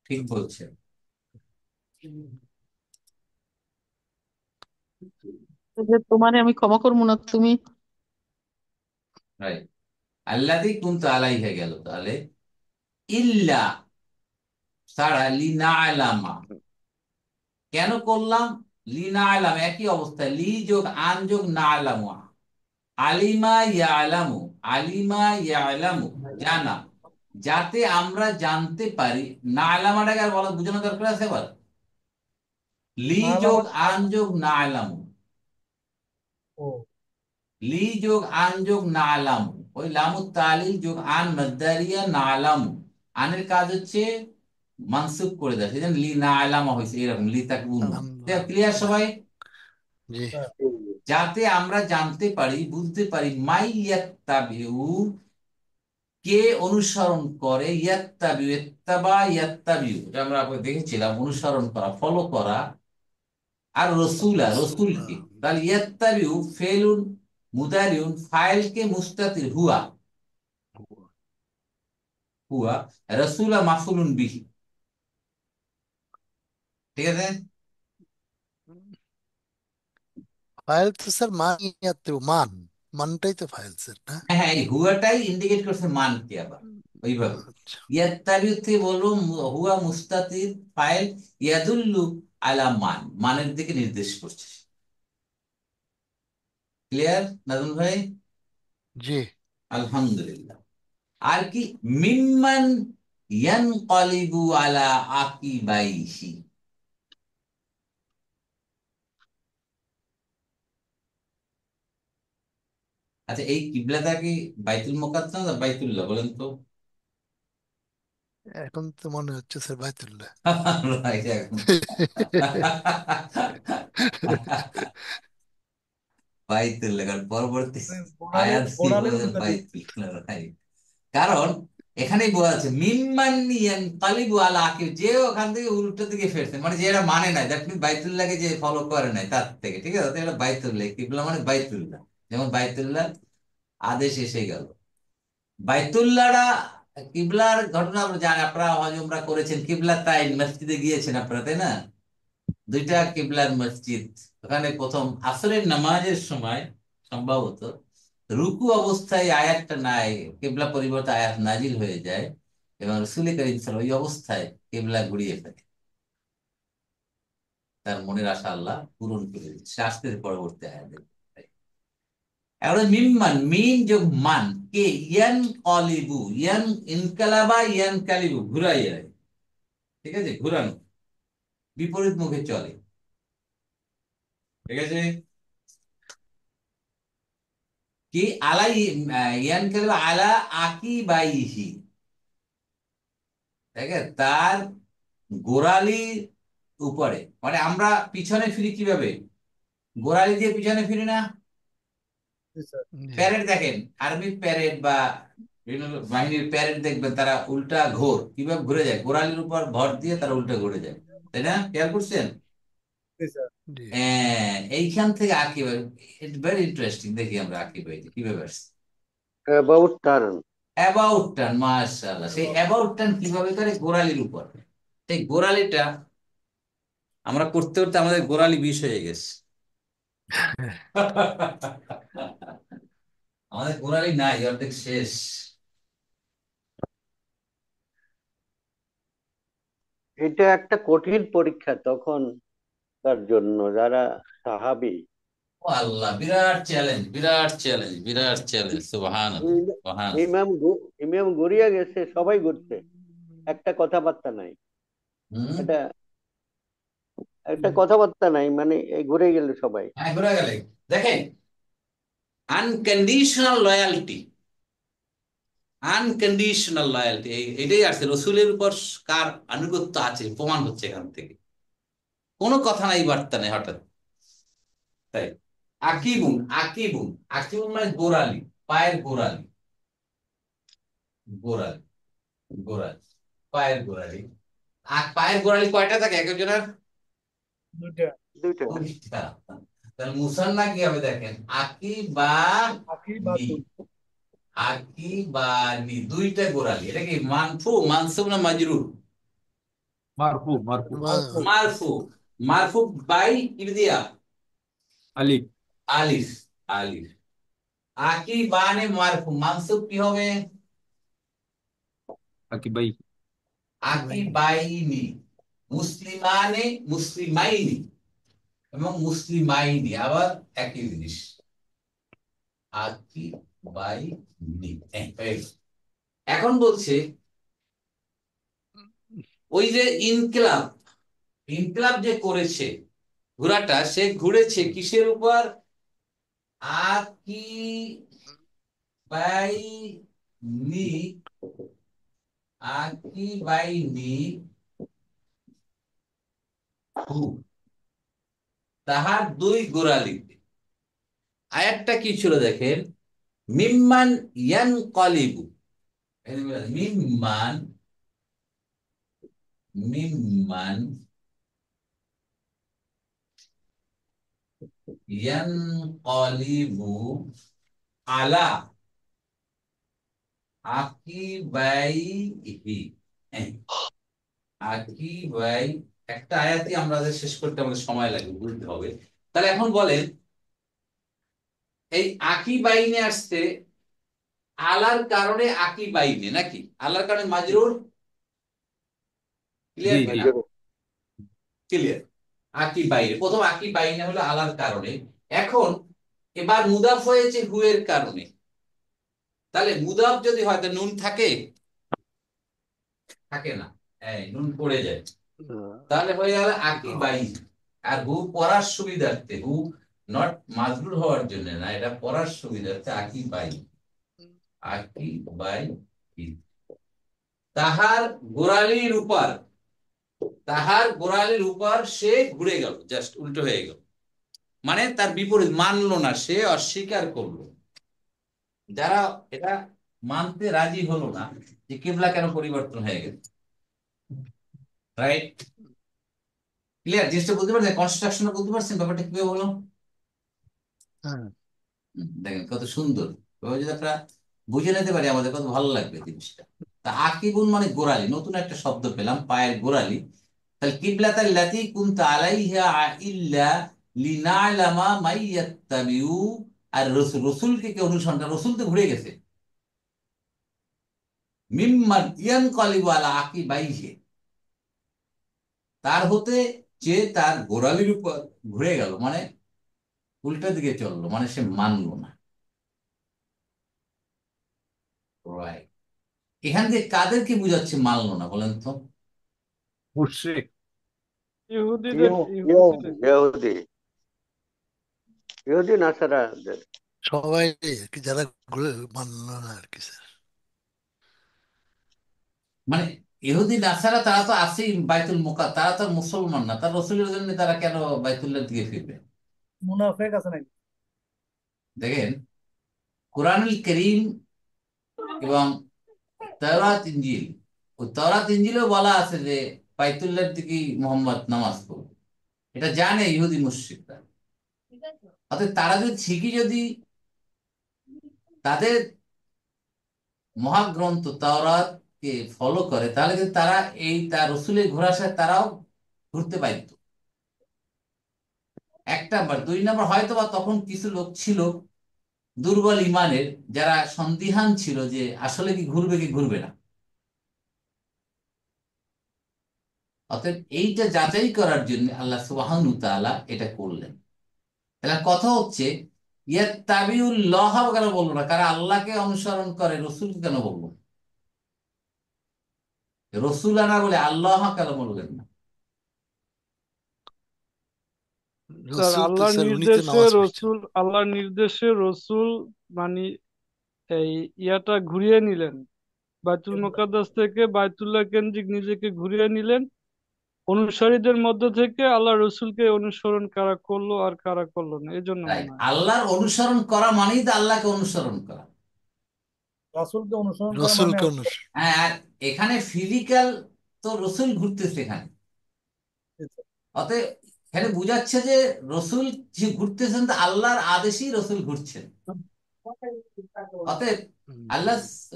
ঠিক বলছেন। যে তোমারে আমি ক্ষমা করবো না, তুমি রাইট, আল্লাদি কুনতু আলাইহা গেল, তাহলে ইল্লা ছাড়া লিনা আলামা কেন করলাম? লিনা আলাম একই অবস্থায়, লি যোগ আন যোগ না আলামু, আলিমা ইয়ালামু, আলিমা ইয়ালামু জানা, যাতে আমরা জানতে পারি। না আলামাটাকে আর বলা বোঝানো দরকার আছে আবার? লি না হলে যোগ আমার আন যোগ না আলামু, ও লি যোগ আন যোগ না আলামু, ওই লামু তালিল যোগ আন মাসদারিয়া না আলামু, আনের কাজ হচ্ছে মানসুব করে দেয়, সেজন্য লি না আলামা হয়েছে এরকম, লি তাকুনু। আল্লাহ। ক্লিয়ার সবাই? জি। স্যার, যাতে আমরা জানতে পারি, বুঝতে পারি, মাই ইয়াত্তাবিউ কে অনুসরণ করে, ইয়াত্তাবিউ ইত্তাবা ইয়াত্তাবিউ, এটা আমরা আপনাকে দেখেছিলাম, অনুসরণ করা, ফলো করা, আর রসুলা রসুলকে, তাহলে ইয়াত্তাবিউ ফেলুন মুদারিউন, ফাইলকে মুস্তাতির হুয়া, হুয়া, রসুলা মাফুলুন বিহি, ঠিক আছে? ফাইল তো স্যার মান ইয়াতে মান, মানটাই তো ফাইল স্যার না? হ্যাঁ হ্যাঁ, এই হুয়াটাই ইন্ডিকেট করছে মানকে আবার, ওইভাবে আচ্ছা। ইয়াত্তাবিউ থেকে বলবো হুয়া মুস্তাতির ফাইল, ইয়াদুল্লু আলা মান, মানের দিকে নির্দেশ করছে। ক্লিয়ার নাজমুল ভাই? জি। আলহামদুলিল্লাহ। আর কি, মিম্মান ইয়ানকালিবু আলা আকিবাইহি, আচ্ছা এই কিবলাটা কি বাইতুল মুকাদ্দাস না বাইতুল্লাহ বলেন তো? এখন তো মনে হচ্ছে স্যার বাইতুল্লাহ। Right, এখন বাইতুল্লাহ, কারণ পরবর্তী গোড়ালির আয়াত গোড়ালির বোঝা উল্টা দিক। বাইতুল্লাহ, right? কারণ এখানেই বলা আছে মিম্মান ইয়ানকালিবু আলা আকিব, যে ওখান থেকে উল্টো দিকে ফেরছে, মানে যে এরা মানে নাই, দ্যাট মিন বাইতুল্লাহকে যে ফলো করে নাই তার থেকে, ঠিক আছে, এটা বাইতুল্লাহ, কিবলা মানে বাইতুল্লাহ, যেমন বাইতুল্লাহ আদেশ এসে গেল। বাইতুল্লাহটা কিবলার ঘটনা আমরা জানি, আপনারা হজ উমরা করেছেন, কিবলা তাই মসজিদে গিয়েছেন আপনারা, তাই না? দুইটা কিবলার মসজিদ, ওখানে প্রথম আসরের নামাজের সময় সম্ভবত রুকু অবস্থায় আয়াতটা নাই, কিবলা পরিবর্তে আয়াত নাজিল হয়ে যায়, এবং রাসূল করিম সাল্লাল্লাহু ওই অবস্থায় কিবলা ঘুরিয়ে ফেলে, তার মনের আশা আল্লাহ পূরণ করে দিচ্ছে, আসতে পরবর্তী আয়াতে। এখন মিম্মান, মিন যোগ মান, কে ইয়ান কলিবু, ইয়ান ইনকালাবা ইয়ান কালিবু, ঘুরাইয়া, ঠিক আছে, ঘুরানো, বিপরীত মুখে চলে, ঠিক আছে, কি আলাই, ইয়ান কালিবু আলা আকিবাইহি, ঠিক আছে, তার গোড়ালির উপরে, মানে আমরা পিছনে ফিরি কিভাবে? গোড়ালি দিয়ে পিছনে ফিরি না? জি স্যার। জি। প্যারেড দেখেন, আর্মি প্যারেড বা বিভিন্ন বাহিনীর প্যারেড দেখবেন, তারা উল্টা ঘোর কিভাবে ঘুরে যায়, গোড়ালির উপর ভর দিয়ে তারা উল্টা ঘুরে যায়, তাই না? খেয়াল করছেন? জি স্যার। জি। এইখান থেকে আঁকিবাই, ইটস ভেরি ইন্টারেস্টিং, দেখি আমরা আঁকিবাই কিভাবে আসছে। About turn. অ্যাবাউট টার্ন, মাশাআল্লাহ। সেই অ্যাবাউট টার্ন কিভাবে করে? গোড়ালির উপর। সেই গোড়ালিটা আমরা করতে করতে আমাদের গোড়ালি বিষ হয়ে গেছে। আমাদের গোড়ালি নাই, অর্ধেক শেষ। এটা একটা কঠিন পরীক্ষা তখন তার জন্য, যারা সাহাবী। ও আল্লাহ, বিরাট চ্যালেঞ্জ, বিরাট চ্যালেঞ্জ, বিরাট চ্যালেঞ্জ। সুবহানাল্লাহ, ইম- সুবহানাল্লাহ। ইমাম গড়িয়া গেছে, সবাই ঘুরছে, একটা কথাবার্তা নাই। হুম। এটা একটা কথাবার্তা নাই, মানে এই ঘুরে গেল সবাই। হ্যাঁ, ঘুরে গেলে। দেখেন, আনকন্ডিশনাল লয়ালটি, আনকন্ডিশনাল লয়ালটি, এটাই আছে রসুলের উপর কার আনুগত্য আছে প্রমাণ হচ্ছে এখান থেকে। কোনো কথা নাই, বার্তা নেই হঠাৎ, তাই। আকিবুন, আকিবুন, আকিবুন মানে গোড়ালি, পায়ের গোড়ালি, গোড়ালি, গোড়ালি, পায়ের গোড়ালি। আর পায়ের গোড়ালি কয়টা থাকে এক একজনের? দুইটা। দুইটা। দুইটা। তাহলে মুসান্না কি হবে দেখেন, আকি বা আকি নি, বাতু। আকি বা নি, দুইটা গোড়ালি। এটা কি মানফু, মানসুব না মাজরুর? মারফু মারফু মারফু। মারফু। মারফু বাই কি দিয়া? আলিফ। আলিফ, আলিফ। আকি বানে মারফু, মানসুব কি হবে? আকিবাই। আকি বাইনি, মুসলিমানে, মুসলিমাইনি এবং মুসলিমাইনি আবার একই জিনিস। আকি বাইনি, হয়ে গেল। এখন বলছে ওই যে ইনকিলাব, ইনকিলাব যে করেছে ঘোড়াটা, সে ঘুরেছে কিসের উপর? আকি বাইনি, আকি বাইনি হু, তাহার দুই গোড়ালিতে। আয়াতটা কি ছিল দেখেন, মিম্মান ইয়ানকালিবু, মিম্মান, মিম্মান ইয়ানকালিবু আলা আকিবাইহি। হ্যাঁ, আকিবাই, একটা আয়াতই আমরা শেষ করতে আমাদের সময় লাগবে, বুঝতে হবে। তাহলে এখন বলেন, এই আকিবাইনে আসছে আলার কারণে, আকিবাইনে নাকি আলার কারণে মাজরুর? জি ক্লিয়ার জি। কিনা? ক্লিয়ার। আকি বাইরে, প্রথম আকি বাইরে হলো আলার কারণে। এখন এবার মুদাফ হয়েছে হুয়ের কারণে। তাহলে মুদাফ যদি হয়, নুন থাকে? থাকে না, এই নুন পড়ে যায়। তাহলে হয়ে গেল আকি বাই। আর হু পড়ার সুবিধার্থে, হু নট মাজরুর হওয়ার জন্য না, এটা পড়ার সুবিধার্থে আকি বাই, আকি বাই। তাহার গোড়ালির উপর, তাহার গোড়ালির উপর সে ঘুরে গেল, জাস্ট উল্টো হয়ে গেল, মানে তার বিপরীত, মানলো না, সে অস্বীকার করলো। যারা এটা মানতে রাজি হলো না যে কিবলা কেন পরিবর্তন হয়ে গেছে, রাইট? ক্লিয়ার? জিনিসটা বুঝতে পারছেন? কনস্ট্রাকশন বুঝতে পারছেন ব্যাপারটা কিভাবে বলো? হ্যাঁ। দেখেন কত সুন্দর, এভাবে যদি আমরা বুঝে নিতে পারি আমাদের কত ভালো লাগবে জিনিসটা। তা আকিবুন মানে গোড়ালি, নতুন একটা শব্দ পেলাম, পায়ের গোড়ালি। তাহলে কিবলাতাল লাতী কুনতা আলাইহা ইল্লা লিনা'লামা মাইয়াত্তাবিউ, আর রসুল, রসুলকে কে অনুসরণ করে? রসুল তো ঘুরে গেছে। মিম্মান ইয়ানকালিবু আলা আকিবাইহি, তার হতে যে তার গোড়ালির উপর ঘুরে গেল, মানে উল্টা দিকে চললো, মানে সে মানলো না। রাইট। এখান থেকে কাদেরকে বুঝাচ্ছে মানলো না বলেন তো? মুশরিক। ইহুদিদের, ইহুদিদের। ইহুদি, ইহুদি নাসারাদের। সবাই আর কি, যারা মানলো না আর কি স্যার। মানে ইহুদি নাসারা তারা তো আছেই বাইতুল মুকাদ্দাস, তারা তো আর মুসলমান না, তার রসুলের জন্য তারা কেন বাইতুল্লাহ দিকে ফিরবে? মুনাফেক আছে নাকি? দেখেন, কোরআনুল করিম এবং তাওরাত ইনজিল, ও তাওরাত ইনজিলেও বলা আছে যে বাইতুল্লাহর দিকেই মোহাম্মদ নামাজ পড়বে। এটা জানে ইহুদি মুশরিকরা। অর্থাৎ তারা যদি ঠিকই যদি তাদের মহাগ্রন্থ তাওরাতকে ফলো করে, তাহলে কিন্তু তারা এই তার রসুলের ঘোড়ার সাথে তারাও ঘুরতে পারত। এক নাম্বার। দুই নাম্বার, হয়তো বা তখন কিছু লোক ছিল দুর্বল ইমানের, যারা সন্দিহান ছিল যে আসলে কি ঘুরবে কি ঘুরবে না। অতএব এইটা যাচাই করার জন্য আল্লাহ সুবহানাহু ওয়া তাআলা এটা করলেন। তাহলে কথা হচ্ছে, ইয়াত্তাবিউল্লাহ কেন বলবো না, কারা আল্লাহকে অনুসরণ করে রসুল কেন বলবো, রসুল আনা বলে আল্লাহ কেন বলবেন না? স্যার রসুল তো আল্লাহর স্যার উনি তো নির্দেশে নামাজ পড়ছেন। রসুল, আল্লাহর নির্দেশে রসুল মানে এই ইয়াটা ঘুরিয়ে নিলেন, বাইতুল মুকাদ্দাস থেকে বাইতুল্লাহ কেন্দ্রিক নিজেকে ঘুরিয়ে নিলেন। অনুসারীদের মধ্য থেকে আল্লাহ রসুলকে অনুসরণ কারা করলো আর কারা করলো না, এই জন্য রাইট, মনে হয়। আল্লাহর অনুসরণ করা মানেই তো আল্লাহকে অনুসরণ করা। রাসূলকে অনুসরণ করা মানে রসুলকে হচ্ছে অনুসরণ। হ্যাঁ, আর এখানে ফিজিক্যাল তো রসুল ঘুরতেছে এখানে। অতএব এখানে বুঝাচ্ছে যে রসুল যে ঘুরতেছেন তা আল্লাহর আদেশেই রসুল ঘুরছেন। অতএব আল্লাহ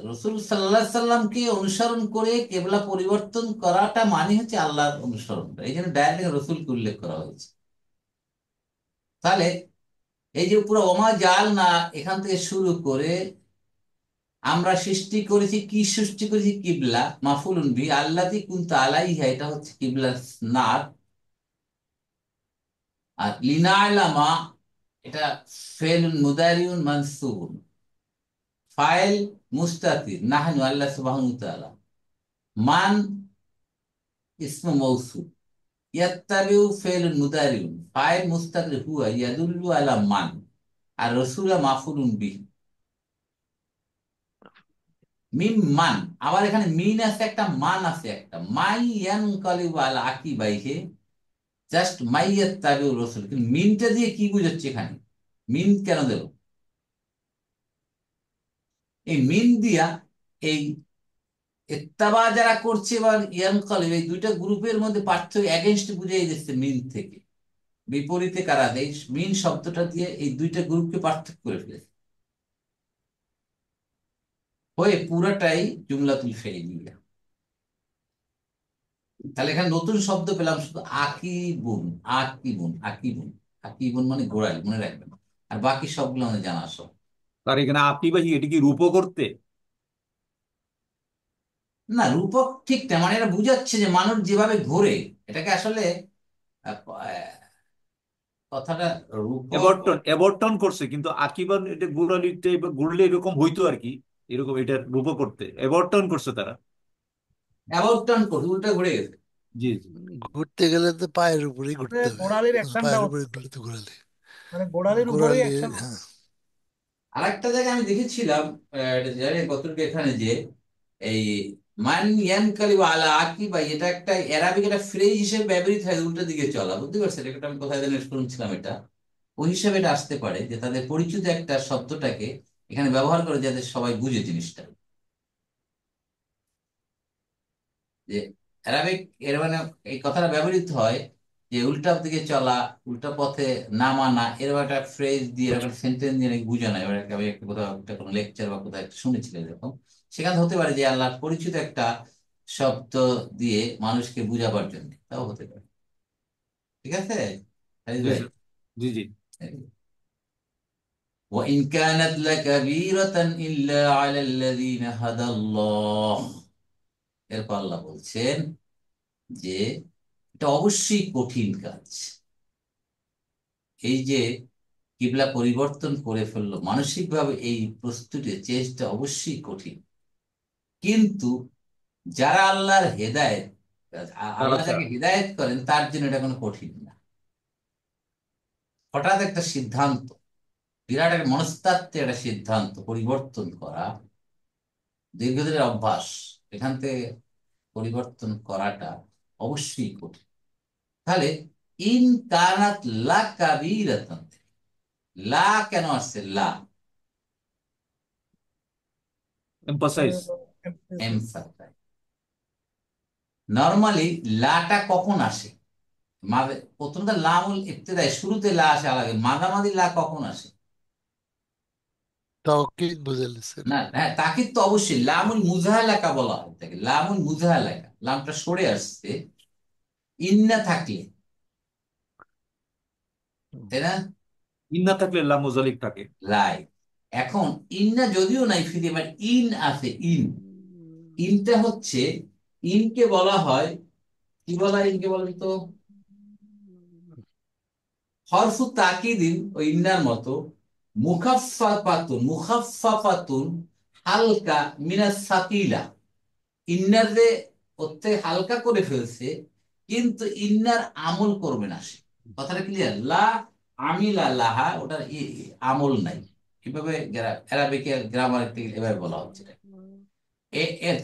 রসুল সাল্লাহ সাল্লামকে অনুসরণ করে কেবলা পরিবর্তন করাটা মানে হচ্ছে আল্লাহর অনুসরণ করা। এই জন্য ডাইরেক্ট রসুলকে উল্লেখ করা হয়েছে। তাহলে এই যে পুরো ওমা জাল না, এখান থেকে শুরু করে আমরা সৃষ্টি করেছি, কি সৃষ্টি করেছি? কিবলা মাফুলুন বি আল্লাতি কুনতা আলাইহা, এটা হচ্ছে কিবলা নার। আর লিনালামা, এটা ফেলুন মুদারিউন মানসুবুন, ফাইল মুস্তাতির নাহনু আল্লাহ সুবহানাহু ওয়া তাআলা, মান ইসমু মৌসুল, ইয়াত্তাবিউ ফেলুন মুদারিউন, ফাইল মুস্তাতির হুয়া ইয়াদুল্লু আলা মান, আর রসুলা মাফুলুন বি। মিম মান, আবার এখানে মিন আছে একটা, মান আছে একটা। মাই ইয়ানকালিবু আলা আকিবাইহি, জাস্ট মাই ইয়াত্তাবিউ রসুল, কিন্তু মিনটা দিয়ে কি বুঝাচ্ছে এখানে? মিন কেন দিল? এই মিন দিয়া এই ইত্তাবা যারা করছে বা ইয়ানকালিব, এই দুইটা গ্রুপের মধ্যে পার্থক্য, এগেনস্ট বুঝিয়ে দিচ্ছে মিন থেকে। বিপরীতে কারা দেয়, মিন শব্দটা দিয়ে এই দুইটা গ্রুপকে পার্থক্য করে ফেলেছে, হয়ে পুরাটাই জুমলাতুল ফেইলিয়া। তাহলে এখানে নতুন শব্দ পেলাম শুধু আকিবুন। আকিবুন, আকিবুন, আকিবুন মানে গোড়ালি, মনে রাখবেন। আর বাকি সবগুলো আমাদের জানা সব। তার এখানে আকিবাহি, এটি কি রূপক করতে? না, রূপক ঠিক না, মানে এটা বুঝাচ্ছে যে মানুষ যেভাবে ঘোরে, এটাকে আসলে আহ, কথাটা রূপক। এবর্টন এবর্টন করছে, কিন্তু আকিবার এটা গুড়ালিতে ঘুরলে এরকম হইতো আর কি, এরকম এটা রূপক করতে এবর্টন করছে তারা। অ্যাবাউট টার্ন করছে, উল্টা ঘুরে গেছে। জি জি। ঘুরতে গেলে তো পায়ের উপরেই তাতে ঘুরতে হবে। গোড়ালির অ্যাকশনটা পায়ের উপরে হচ্ছে, ঘুরলে তো ঘোরালে মানে গোড়ালির উপরেই ঘোরালে। অ্যাকশন হচ্ছে। হ্যাঁ, আরেকটা জায়গায় আমি দেখেছিলাম, এটা জানি কতটুকু এখানে, যে এই মান ইয়ানকালিবু আলা আকিবা, এটা একটা অ্যারাবিক একটা ফ্রেজ হিসেবে ব্যবহৃত হয়, উল্টো দিকে চলা, বুঝতে পারছেন? এটা আমি কোথায় যেন শুনছিলাম, এটা ওই হিসাবে এটা আসতে পারে যে তাদের পরিচিত একটা শব্দটাকে এখানে ব্যবহার করে যাতে সবাই বুঝে জিনিসটা, যে অ্যারাবিক এর মানে এই কথাটা ব্যবহৃত হয় যে উল্টা দিকে চলা, উল্টা পথে না মানা, এরকম একটা ফ্রেজ দিয়ে, এরকম একটা সেন্টেন্স দিয়ে নাকি বোঝানো হয়। এবার আমি একটা কোথাও একটা কোনো লেকচার বা কোথাও একটা শুনেছিলাম এরকম। সেখানে হতে পারে যে আল্লাহ পরিচিত একটা শব্দ দিয়ে মানুষকে বুঝাবার জন্য, তাও হতে পারে। ঠিক আছে হারিস জি ভাই? স্যার। জি জি। وإن كانت لكبيرة إلا على الذين هدى الله, এরপর আল্লাহ বলছেন যে এটা অবশ্যই কঠিন কাজ। এই যে কিবলা পরিবর্তন করে ফেললো, মানসিকভাবে এই প্রস্তুতি চেষ্টা অবশ্যই কঠিন, কিন্তু যারা আল্লাহর হেদায়েত, তারা আল্লাহ ছাড়া। যাকে হেদায়েত করেন তার জন্য এটা কোনো কঠিন না। হঠাৎ একটা সিদ্ধান্ত, বিরাট একটা মনস্তাত্ত্বিক একটা সিদ্ধান্ত পরিবর্তন করা, দীর্ঘদিনের অভ্যাস, এখান থেকে পরিবর্তন করাটা অবশ্যই কঠিন। তাহলে ইন কানাত লা কাবীরাতান, লা কেন আসছে? লা এম্পাসাইজ। এমফাসাইজ। নর্মালি লাটা কখন আসে? প্রথমত লামুল ইবতিদাই, শুরুতে লা আসে আলাদা, মাঝামাঝি লা কখন আসে? তাওকীদ বুঝাইলে স্যার। না, হ্যাঁ, তাকিদ তো অবশ্যই। লামুল মুজাহালাকা বলা হয় তাকে, লামুল মুজাহালাকা, লামটা সরে আসছে ইন্না থাকলে, তাই না? ইন না থাকলে লাম মুজালিক থাকে। লাই, এখন ইন্না যদিও নাই ফিরে, বাট ইন আছে। ইনটা হচ্ছে, ইনকে বলা হয়, কি বলা হয় ইনকে বলেন তো? হরফু তাকিদিন, ওই ইন্নার মতো। মুখাফফাফাতুন হালকা মিনাস সাকিলা। ইন্নার যে ওর থেকে হালকা করে ফেলছে, কিন্তু ইন্নার আমল করবে না সে। কথাটা ক্লিয়ার? লা আমিলা লাহা, ওটার আমল নাই। কিভাবে অ্যারাবিকে গ্রামার এভাবে বলা হচ্ছে এটা।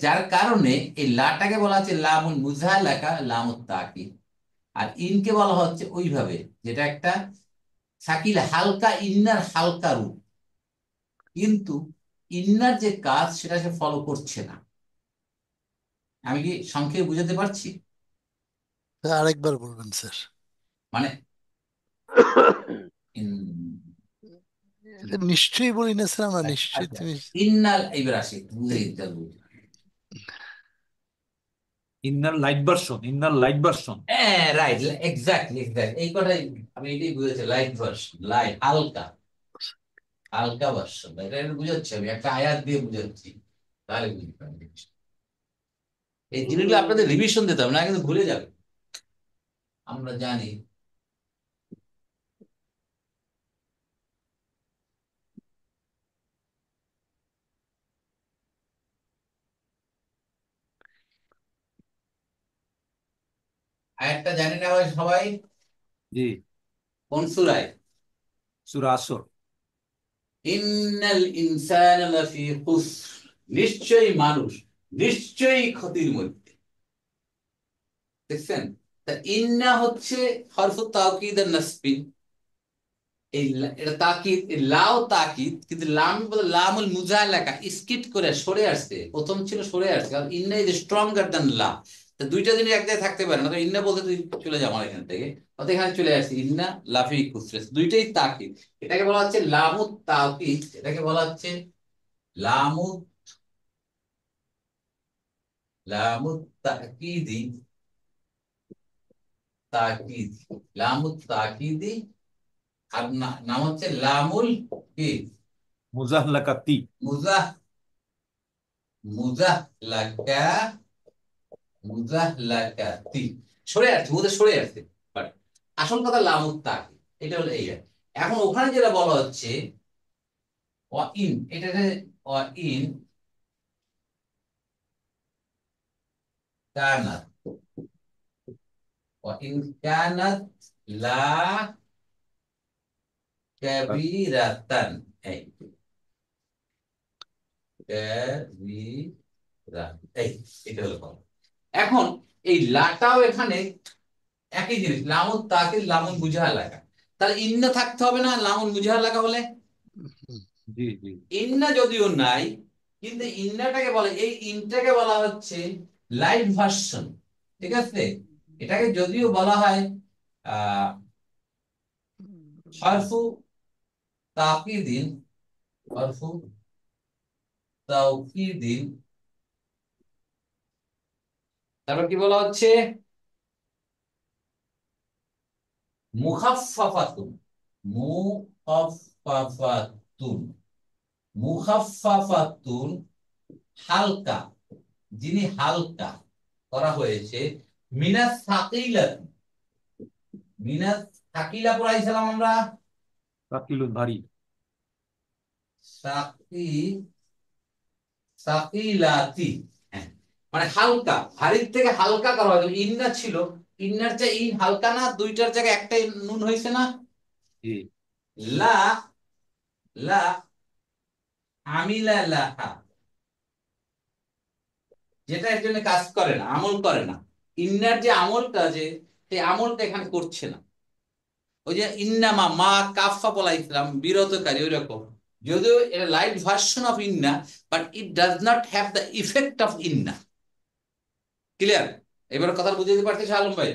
যার কারণে এই লাটাকে বলা হচ্ছে লামুল মুজাহালাকা, লামুত তাকিদ। আর ইনকে বলা হচ্ছে ওইভাবে, যেটা একটা শাকিল হালকা, ইন্নার হালকা রূপ, কিন্তু ইন্নার যে কাজ সেটা সে ফলো করছে না। আমি কি সংক্ষেপে বুঝাতে পারছি? স্যার, আরেকবার বলবেন স্যার। মানে ইন- এটা নিশ্চয়ই বলি না স্যার, আমরা নিশ্চয়ই আচ্ছা, তুমি। ইন্নাল, এবার আসি একটু বুঝে দিতে হবে। Inner light version. হ্যাঁ, রাইট, এক্স্যাক্টলি এক্স্যাক্টলি, এই কথাই আমি এটাই বুঝেছি। লাইট ভার্সন, লাইট হালকা, হালকা ভার্সন, এটা আমি বুঝাচ্ছি, আমি একটা আয়াত দিয়ে বুঝাচ্ছি, তাহলে বুঝতে পারবেন। এই জিনিসগুলো আপনাদের রিভিশন দিতে হবে, না কিন্তু ভুলে যাবে, আমরা জানি। আয়াতটা জানি না ভাই সবাই? জি। কোন সূরায়? সূরা আসর। ইন্নাল ইনসানা লাফি খুসর, নিশ্চয়ই মানুষ নিশ্চয়ই ক্ষতির মধ্যে। দেখছেন? তা ইন্না হচ্ছে হরফু তাওকীদ আর নাসবিন। এটা তাকিদ, এই লাও তাকিদ, কিন্তু লাম বলে লামুল মুজাহালাকা, স্কিট করে সরে আসছে। প্রথম ছিল সরে আসছে, কারণ ইন্না ইজ স্ট্রঙ্গার দ্যান লা। তা দুইটা জিনিস এক জায়গায় থাকতে পারে না। তো ইন্না বলতে তুই চলে যা আমার এখান থেকে, অত এখানে চলে আসছে ইন্না লাফি খুসরাস, দুইটাই তাকিদ। এটাকে বলা হচ্ছে লামুত তাকিদ, এটাকে বলা হচ্ছে লামুত, লামুত তাকিদি, তাকিদ, লামুত তাকিদি। আর নাম হচ্ছে লামুল কি, মুজাহলাকাতি। মুজাহ, মুজাহলাকা, মুজাহলাকাতি। সরে আসছে, মুজা সরে আসছে, বাট আসল কথা লামুত তাকিদ। এটা হলো এইটা। এখন ওখানে যেটা বলা হচ্ছে ইন, এটা ইন কানাত, ইন কানাত লা কাবীরাতান, এই কাবীরাত, এই এটা হলো কথা। এখন এই লাটাও এখানে একই জিনিস, লামুন তাকিদ, লামুন মুজাহা লাগা। তাহলে ইন্না থাকতে হবে না লামুন মুজাহা লাগা হলে? জি জি। ইন্না যদিও নাই, কিন্তু ইন্নাটাকে বলে, এই ইনটাকে বলা হচ্ছে লাইট ভার্সন। ঠিক আছে? এটাকে যদিও বলা হয় আহ হরফু তাকিদিন, হরফু তাওকিদিন, তারপর কি বলা হচ্ছে? মুখাফফাফাতুন, মুখাফফাফাতুন, মুখাফফাফাতুন হালকা, যিনি হালকা করা হয়েছে। মিনাস সাকিলাত, মিনাস সাকিলা পড়াইছিলাম আমরা, তাকিলুন ভারী। সাকি, সাকিলাতি, হ্যাঁ, মানে হালকা, ভারীর থেকে হালকা করা হয়েছে। ইন্না ছিল, ইন্নার চেয়ে ইন হালকা না, দুইটার জায়গায় একটাই নুন হয়েছে না? জি। লা, লা আমিলা লাহা, যেটা এর জন্য কাজ করে না, আমল করে না। ইন্নার যে আমলটা, যে সেই আমলটা এখানে করছে না। ওই যে ইন্নামা, মা কাফা বলা ইসলাম বিরতকারী, ওই রকম। যদিও এটা লাইট ভার্সন অফ ইন্না, but it does not have the effect of ইন্না। ক্লিয়ার? এবার কথা বুঝতে পারছিস আলম ভাই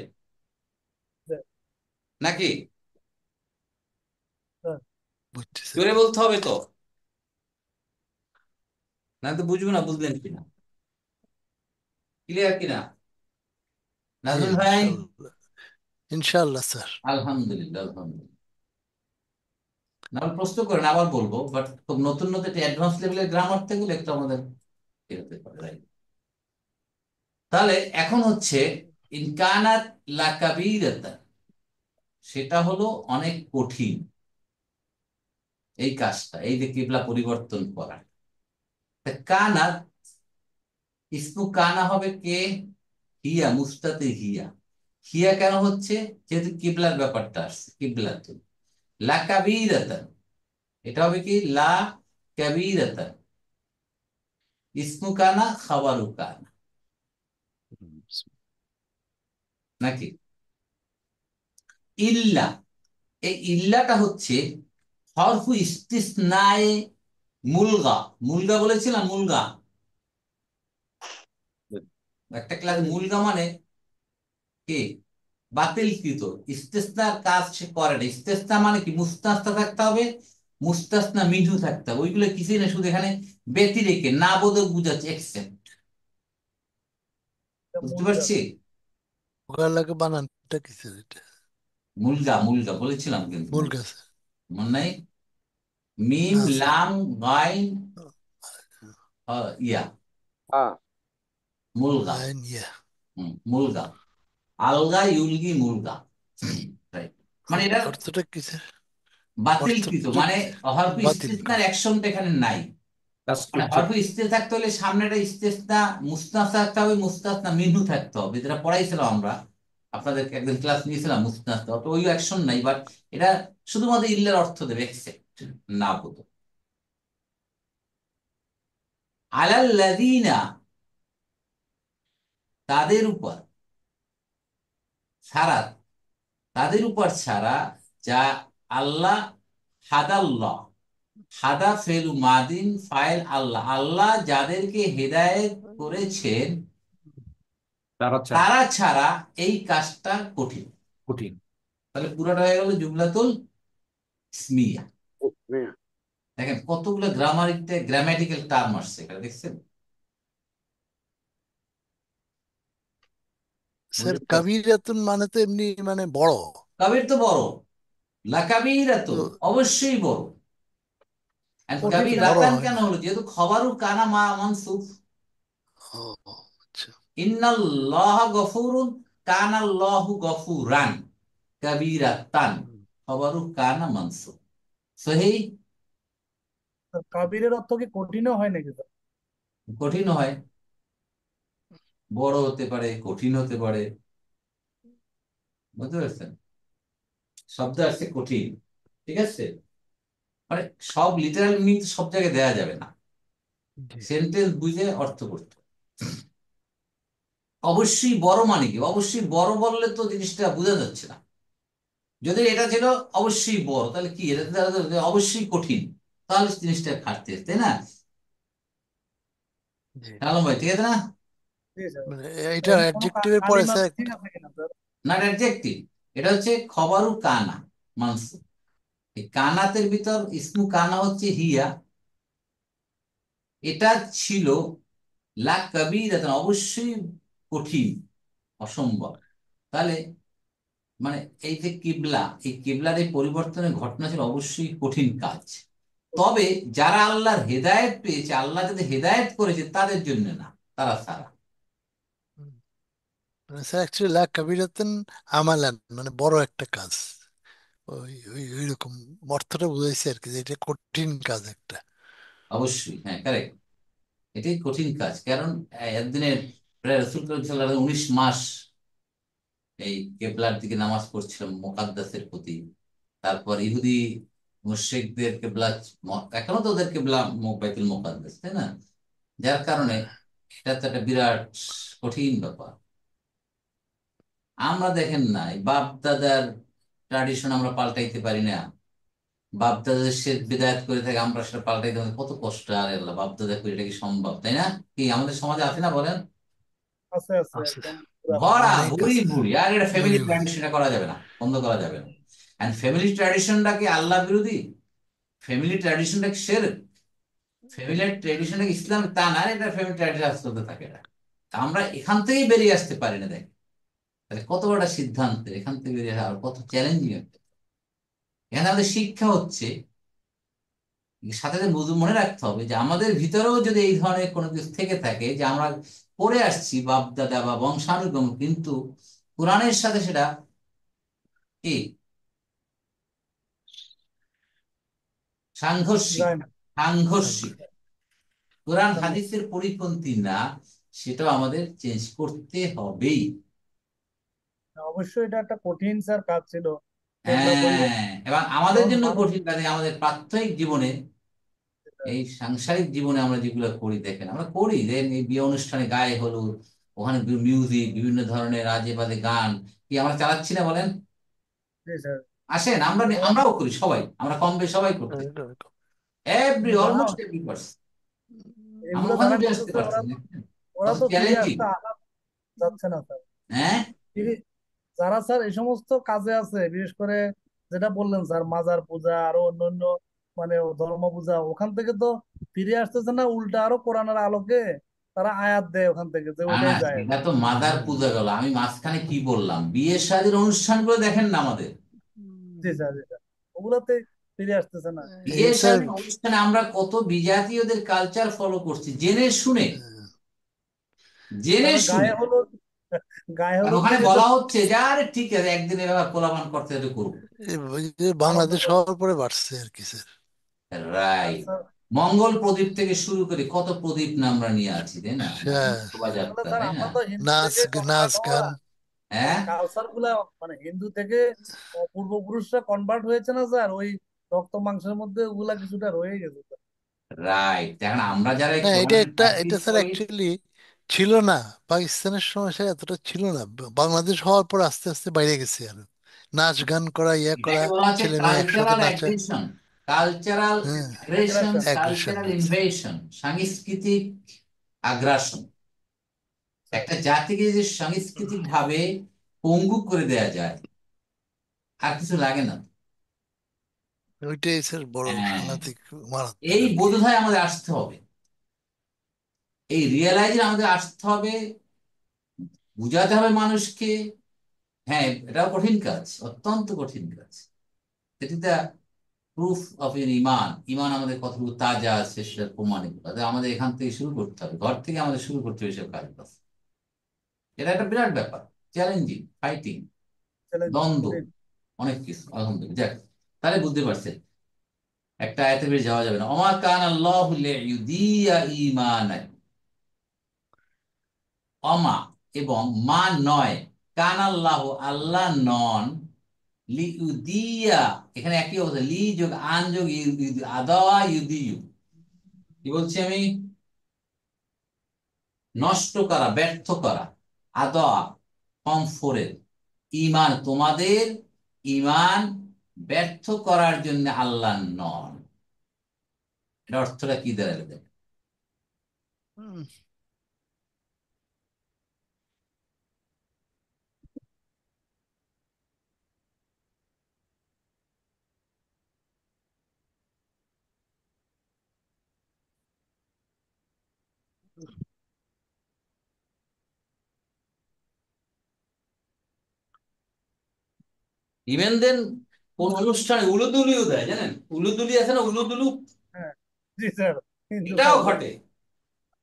নাকি? বুঝছি স্যার। জোরে বলতে হবে তো। না তো বুঝবো না, বুঝলেন কিনা, ক্লিয়ার কিনা জি নাজমুল ভাই? ইনশাল্লাহ, ইনশাল্লাহ স্যার। আলহামদুলিল্লাহ, আলহামদুলিল্লাহ। না প্রশ্ন করেন, আবার বলবো, বাট খুব নতুন নতুন অ্যাডভান্স লেভেলের গ্রামার থেকে একটু আমাদের এ হতে পারে, right? তাহলে এখন হচ্ছে ইনকানাত লাকাবিরাতা, সেটা হলো অনেক কঠিন এই কাজটা, এই যে কিবলা পরিবর্তন করা। তা কানাত, ইসমু কানা হবে কে? হিয়া, মুস্তাতে হিয়া। হিয়া কেন হচ্ছে? যেহেতু কিবলার ব্যাপারটা আসছে, কিবলা তো লা কাবীরাতান, এটা হবে কি লা কাবীরাতান, ইসমু কানা খাবারু কানা, নাকি? ইল্লা, এই ইল্লাটা হচ্ছে হরফু ইস্তিসনায়ে মুলগা। মুলগা বলেছিলাম, মুলগা একটা ক্লাস। মুলগা মানে কি? বাতিলকৃত। ইস্তেসনার কাজ সে করে না। ইস্তেসনা মানে কি? মুস্তাসনা থাকতে হবে, মুস্তাসনা মিনহু থাকতে হবে, ওইগুলো কিছুই না, শুধু এখানে ব্যতিরেকে না বোধক বুঝাচ্ছে, এক্সেপ্ট। এটা বুঝতে মুলগা। পারছি? ওখান লাগে বানানটা কিসের এটা? মুলগা, মুলগা বলেছিলাম কিন্তু, ভুল মনে গেছে। মনে নাই? মিম না স্যার। লাম গাইন ইয়া, হ্যাঁ, মুলগা। আইন ইয়া। মুলগা, আলগা ইউলগি মুলগা, রাইট? মানে এটা অর্থটা কিসের? বাতিলকৃত, অর্থটা মানে হরফ বাতিল ইস্তেসনার করা। অ্যাকশনটা এখানে নাই। কাজ মানে করছে। হরফে ইস্তেল থাকতে হলে সামনেটা ইস্তেসনা, মুস্তাসনা থাকতে হবে, মুস্তাসনা মিনহু থাকতে হবে, যেটা পড়াইছিলাম আমরা আপনাদেরকে, একদিন ক্লাস নিয়েছিলাম মুস্তাসনা, তো ওই অ্যাকশন নাই, বাট এটা শুধুমাত্র ইল্লার অর্থ দেবে, এক্সেপ্ট না বোধ। আলাল্লাযীনা, তাদের উপর, ছাড়া, তাদের উপর ছাড়া, যা আল্লাহ, হাদাল্লাহ, হাদা ফেলু মাদিন ফাইল আল্লাহ, আল্লাহ যাদেরকে হেদায়েত করেছেন তারা ছাড়া তারা ছাড়া এই কাজটা কঠিন। কঠিন। তাহলে পুরোটা হয়ে গেল জুমলাতুল ইসমিয়া। হ্যাঁ। দেখেন কতগুলো গ্রামাটিক্যাল টার্ম আসছে এখানে, দেখছেন? স্যার বুঝতে পারছেন? কাবিরাতুন মানে তো এমনি মানে বড়। কাবির তো বড়, লাকাবিরাতুন তো অবশ্যই বড়। আর কঠিন কাবির না। বড় রাতান হয় কেন না। হলো? যেহেতু খবরু কানা মা মানসুফ। ও আচ্ছা। ইন্নাল্লাহ গফুরুন, কানাল্লাহু গফুরান, কাবিরাতান, খবরু কানা মানসুফ। সহি? কাবিরের অর্থ কি কঠিনও হয় নাকি স্যার? কঠিন হয়, বড় হতে পারে, কঠিন হতে পারে, বুঝতে পারছেন? শব্দ আসছে কঠিন, ঠিক আছে? মানে সব লিটারাল মিনিং সব জায়গায় দেওয়া যাবে না, জি। সেন্টেন্স বুঝে অর্থ করতে হবে। অবশ্যই বড় মানে কি? অবশ্যই বড় বললে তো জিনিসটা বোঝা যাচ্ছে না। যদি এটা ছিল অবশ্যই বড়, তাহলে কি এটা অবশ্যই কঠিন, তাহলে জিনিসটা খাটতে, তাই না? জি। আলম ভাই, ঠিক আছে না? জি স্যার। মানে এটা এমনি কোনো অ্যাডজেক্টিভের পরে কালিমা স্যার মিসিং আছে কিনা স্যার? না, অ্যাডজেক্টিভ। এটা হচ্ছে খবরু কানা মানসুব। এই কানাতের ভিতর ইসমু কানা হচ্ছে হিয়া, এটা ছিল লা কাবীরাতান, অবশ্যই কঠিন, অসম্ভব। তাহলে মানে এই যে কিবলা, এই কিবলার এই পরিবর্তনের ঘটনা ছিল অবশ্যই কঠিন কাজ। তবে যারা আল্লাহর হেদায়েত পেয়েছে, আল্লাহ যাদের হেদায়েত করেছে তাদের জন্য না, তারা ছাড়া। মানে স্যার অ্যাকচুয়ালি লা কাবিরাতুন আমালান মানে বড় একটা কাজ। ওই ওই ওই রকম অর্থটা বুঝাইছে আর কি, যে এটা কঠিন কাজ একটা। অবশ্যই, হ্যাঁ, কারেক্ট। এটাই কঠিন কাজ, কারণ একদিনের প্রায় রসুল করিম সাল্লাল্লাহু আলাইহি ওয়াসাল্লাম 19 মাস এই কেবলার দিকে নামাজ পড়ছিলাম মুকাদ্দাসের প্রতি। তারপর ইহুদি মুশরিকদের কেবলা, এখনো তো ওদের কেবলা বাইতুল মুকাদ্দাস, তাই না? যার কারণে এটা তো একটা বিরাট কঠিন ব্যাপার। আমরা দেখেন না, এই বাপ দাদার ট্রাডিশন আমরা পাল্টাইতে পারি না। বাপ দাদা সে বিদায়াত করে থাকে, আমরা সেটা পাল্টাইতে আমাদের কত কষ্ট। আর আল্লাহ, বাপ দাদা করে এটা কি সম্ভব, তাই না? কি আমাদের সমাজে আছে না, বলেন? আছে আছে, আছে একদম পুরো আছে। ভরা অনেক ভুড়ি আছে। ভুড়ি। আর এটা ফ্যামিলি বুড়ি বুড়ি। ট্র্যাডিশন, এটা করা যাবে না, বন্ধ করা যাবে না। এন্ড ফ্যামিলি ট্র্যাডিশনটা কি আল্লাহ বিরোধী? ফ্যামিলি ট্র্যাডিশনটা কি শিরক? ফ্যামিলির ট্রেডিশন ইসলাম তা না, এটা ফ্যামিলি ট্রেডিশন চলতে থাকে এটা। তা আমরা এখান থেকেই বেরিয়ে আসতে পারি না, দেখ তাহলে কত বড় একটা সিদ্ধান্ত, এখান থেকে বেরিয়ে আসা আর কত চ্যালেঞ্জিং একটা। এখানে আমাদের শিক্ষা হচ্ছে, সাথে সাথে মনে রাখতে হবে যে আমাদের ভিতরেও যদি এই ধরনের কোনো কিছু থেকে থাকে যে আমরা পড়ে আসছি বাপ দাদা বা বংশানুগম, কিন্তু কোরআনের সাথে সেটা কি সাংঘর্ষিক, যায় না। সাংঘর্ষিক, কোরআন সামনে হাদিসের পরিপন্থী না, সেটাও আমাদের চেঞ্জ করতে হবেই। অবশ্যই এটা একটা কঠিন স্যার কাজ ছিল যেগুলা বললেন। হ্যাঁ, এবং আমাদের কারণ জন্য মানুষ কঠিন কাজে, আমাদের প্রাত্যহিক জীবনে, এই সাংসারিক জীবনে আমরা যেগুলো করি, দেখেন আমরা করি যে এই বিয়ে অনুষ্ঠানে গায়ে হলুদ, ওখানে মিউজিক, বিভিন্ন ধরনের আজে বাজে গান, কি আমরা চালাচ্ছি না বলেন? জি স্যার, আসেন, ওরা আমরাও করি, সবাই আমরা কম বেশি সবাই করতে, কিন্তু যারা অলমোস্ট এভরি পার্সন। আমরা এগুলো ওখানে যারা উঠে আসতে করতেছে পারছি ওরা না, ওরা কত তো ফিরে চ্যালেঞ্জিং। আসতে যাচ্ছে না স্যার। হ্যাঁ, যারা স্যার এই সমস্ত কাজে আছে, বিশেষ করে যেটা বললেন স্যার মাজার পূজা আরো অন্যান্য মানে ধর্ম পূজা, ওখান থেকে তো ফিরে আসতেছে না, উল্টা আরো কোরআনের আলোকে তারা আয়াত দেয় ওখান থেকে যে না না, ওইটাই যায়। সেটা তো মাদার পূজা গেল। আমি মাঝখানে কি বললাম, বিয়ে শাদীর অনুষ্ঠানগুলো দেখেন না আমাদের, জি স্যার, জি স্যার, ওগুলোতে ফিরে আসতেছে না। বিয়ে এটার শাদীর অনুষ্ঠানে আমরা কত বিজাতীয়দের কালচার ফলো করছি, জেনে শুনে, জেনে তারপর শুনে। গায়ে আর হলুদ ওখানে থেকে তো বলা হচ্ছে যে আরে ঠিক আছে, একদিন এভাবে পোলাপান করতে একটু করবো। ওই যে আনন্দ বাংলাদেশ করবে। হওয়ার পরে বাড়ছে আর কি স্যার। আর রাইট। স্যার মঙ্গল প্রদীপ থেকে শুরু করে কত প্রদীপ না আমরা নিয়ে আছি, তাই না, আমাদের হ্যাঁ, আসলে শোভাযাত্রা, স্যার তাই না? আমরা তো হিন্দু থেকে নাচ কনভার্ট হওয়া, গান। হ্যাঁ, কালচার গুলা মানে হিন্দু থেকে পূর্বপুরুষরা কনভার্ট হয়েছে না স্যার, ওই রক্ত মাংসের মধ্যে ওগুলা কিছুটা রয়ে গেছে স্যার। রাইট। এখন আমরা যারা এই না, এটা কোরআনের এটা প্র্যাকটিস স্যার করি, অ্যাকচুয়ালি ছিল না। পাকিস্তানের সময় স্যার এতটা ছিল না, বাংলাদেশ হওয়ার পর আস্তে আস্তে বাইরে গেছে আরো। নাচ গান করা, ইয়ে করা, এটাকে বলা হচ্ছে ছেলে মেয়ে একসাথে কালচারাল নাচা। অ্যাগ্রেশন, কালচারাল হ্যাঁ, অ্যাগ্রেশন, অ্যাগ্রাসন অ্যাগ্রেশন কালচারাল বলছে। ইনভেশন, সাংস্কৃতিক আগ্রাসন। স্যার। একটা জাতিকে যদি সাংস্কৃতিক ভাবে পঙ্গু করে দেয়া যায়, আর কিছু লাগে না। ওইটাই স্যার বড় হ্যাঁ, সাংঘাতিক, মারাত্মক এই আর কি। বোধহয় আমাদের আসতে হবে, এই রিয়েলাইজে আমাদের আসতে হবে, বুঝাতে হবে মানুষকে। হ্যাঁ, এটাও কঠিন কাজ, অত্যন্ত কঠিন কাজ। এটিতে প্রুফ অফ এন ইমান, ইমান আমাদের কতটুকু তাজা আছে সেটা প্রমাণিত, তাদের আমাদের এখান থেকে শুরু করতে হবে, ঘর থেকে আমাদের শুরু করতে হবে এসব কাজ। এটা একটা বিরাট ব্যাপার, চ্যালেঞ্জিং, ফাইটিং, চ্যালেঞ্জিং দ্বন্দ্ব, কঠিন। অনেক কিছু। আলহামদুলিল্লাহ, যাক, তাহলে বুঝতে পারছেন একটা আয়াতে বেরিয়ে যাওয়া যাবে না। ওমা কান আল্লাহু লিইউদিয়া ঈমানাকুম, অমা এবং মা নয়, কান আল্লাহ আল্লাহ নন, লিইউদিয়া, এখানে একই অবস্থা, লি যোগ আন যোগ আদা ইউদিয়ু, কি বলছি আমি, নষ্ট করা, ব্যর্থ করা, আদা ফর্ম ফোরের, ইমান তোমাদের, ইমান ব্যর্থ করার জন্য আল্লাহ নন। এটা অর্থটা কি দাঁড়াবে দেখেন? হুম, ইভেন দেন কোন অনুষ্ঠানে উলুদুলিও দেয়, জানেন, উলুদুলি আছে না, উলুদুলু, হ্যাঁ, জি স্যার, হিন্দু এটাও কালচার। ঘটে,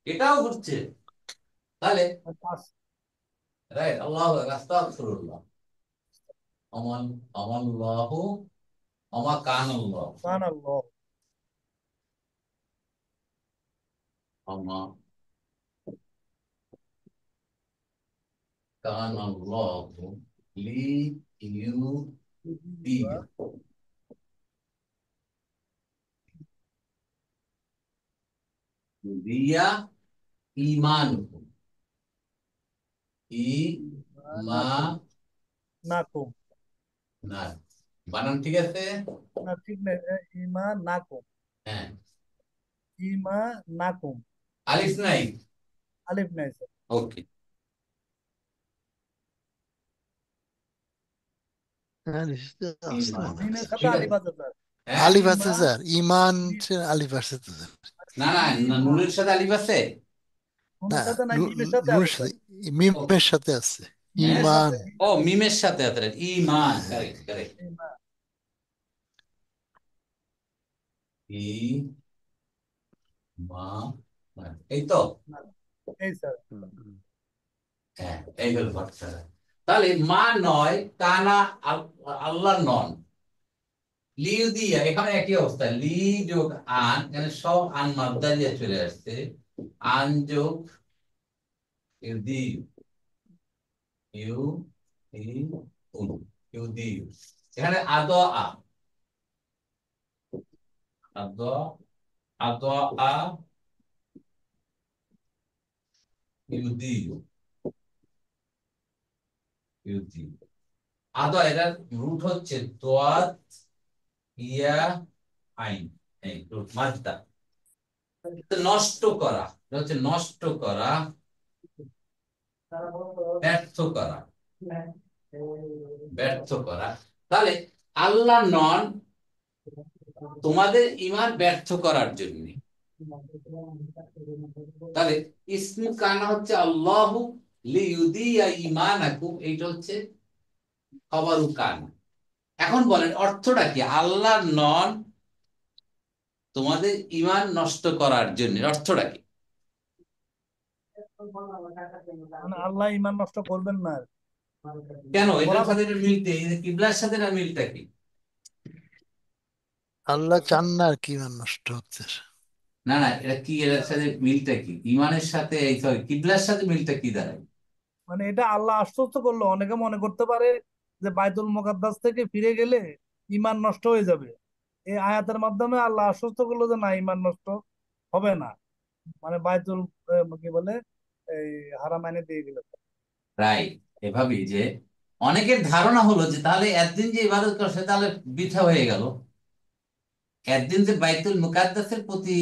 এটাও ঘটছে। তাহলে রাইট, আল্লাহ আস্তাগফিরুল্লাহ, অমান আমাল্লাহ, অমা কান আল্লাহ, সুবহানাল্লাহ। অমা কান আল্লাহ লি ইউদিয়া, ইউদিয়া ঈমানুকুম, ঈমান, নাকুম, না, বানান ঠিক আছে? না ঠিক নেই, ইমা নাকুম, হ্যাঁ, ইমা নাকুম, আলিফ নাই, আলিফ নাই স্যার। ওকে। আসতে ঈমান মনে জিনের হচ্ছে। সাথে ঠিক আলিফ আছে। আছে স্যার। হ্যাঁ, আলিফ আছে ইমা, স্যার, ইমান আলিফ আছে তো স্যার। না না না, নুনের সাথে আলিফ আছে। না, নুনের সাথে নাই, মিমের সাথে নূরের আছে স্যার। সাথে, ও, মিমের সাথে আছে। হ্যাঁ, মিমের ইমান। সাথে ও মিমের সাথে আছে, ইমান, কারেক্ট কারেক্ট। ইমান। ই মা, এই তো। এই স্যার। হ্যাঁ, এই হলো ঘটনা। তাহলে মা নয়, কানা, আল্লাহ নন। লিউ দিয়া এখানে একই অবস্থা, লি যোগ আন, এখানে সব আন মাদ্দা দিয়ে চলে আসছে। আন যোগ ইউ দি, ইউ ই উন, ইউ দি, এখানে আদ আ, আদ আদ আ, ইউ দি, ইউ দি। আদ, এটার রুট হচ্ছে দোয়াত ইয়া আইন, এই রুট মাদ্দা। নষ্ট করা, এটা হচ্ছে নষ্ট করা, ব্যর্থ করা, ব্যর্থ করা। তাহলে আল্লাহ নন তোমাদের ইমান ব্যর্থ করার জন্য। তাহলে ইসমু কানা হচ্ছে আল্লাহু লিইউদিয়া ঈমানাকুম, এইটা হচ্ছে খবরু কানা। এখন বলেন অর্থটা কি? আল্লাহ নন তোমাদের ইমান নষ্ট করার জন্য, অর্থটা কি? মানে আল্লাহ ইমান নষ্ট করবেন না আর কি। কেন এটার করা সাথে এটা মিলতে, এই যে কিবলার সাথে এটা মিলটা কি? আল্লাহ চান না আর কি ইমান নষ্ট হচ্ছে। না না, এটা কি, এর সাথে মিলটা কি? ইমানের সাথে, এই সরি, কিবলার সাথে মিলটা কি দাঁড়ায়? মানে এটা আল্লাহ আশ্বস্ত করলো, অনেকে মনে করতে পারে যে বাইতুল মুকাদ্দাস থেকে ফিরে গেলে ইমান নষ্ট হয়ে যাবে। এই আয়াতের মাধ্যমে আল্লাহ আশ্বস্ত করলো যে না, ইমান নষ্ট হবে না। মানে বাইতুল কি বলে, এই হারামাইনে দিয়ে গেলে। রাইট। এভাবেই যে অনেকের ধারণা হলো যে তাহলে একদিন যে ইবাদত করছে তাহলে বৃথা হয়ে গেল। একদিন যে বাইতুল মুকাদ্দাসের প্রতি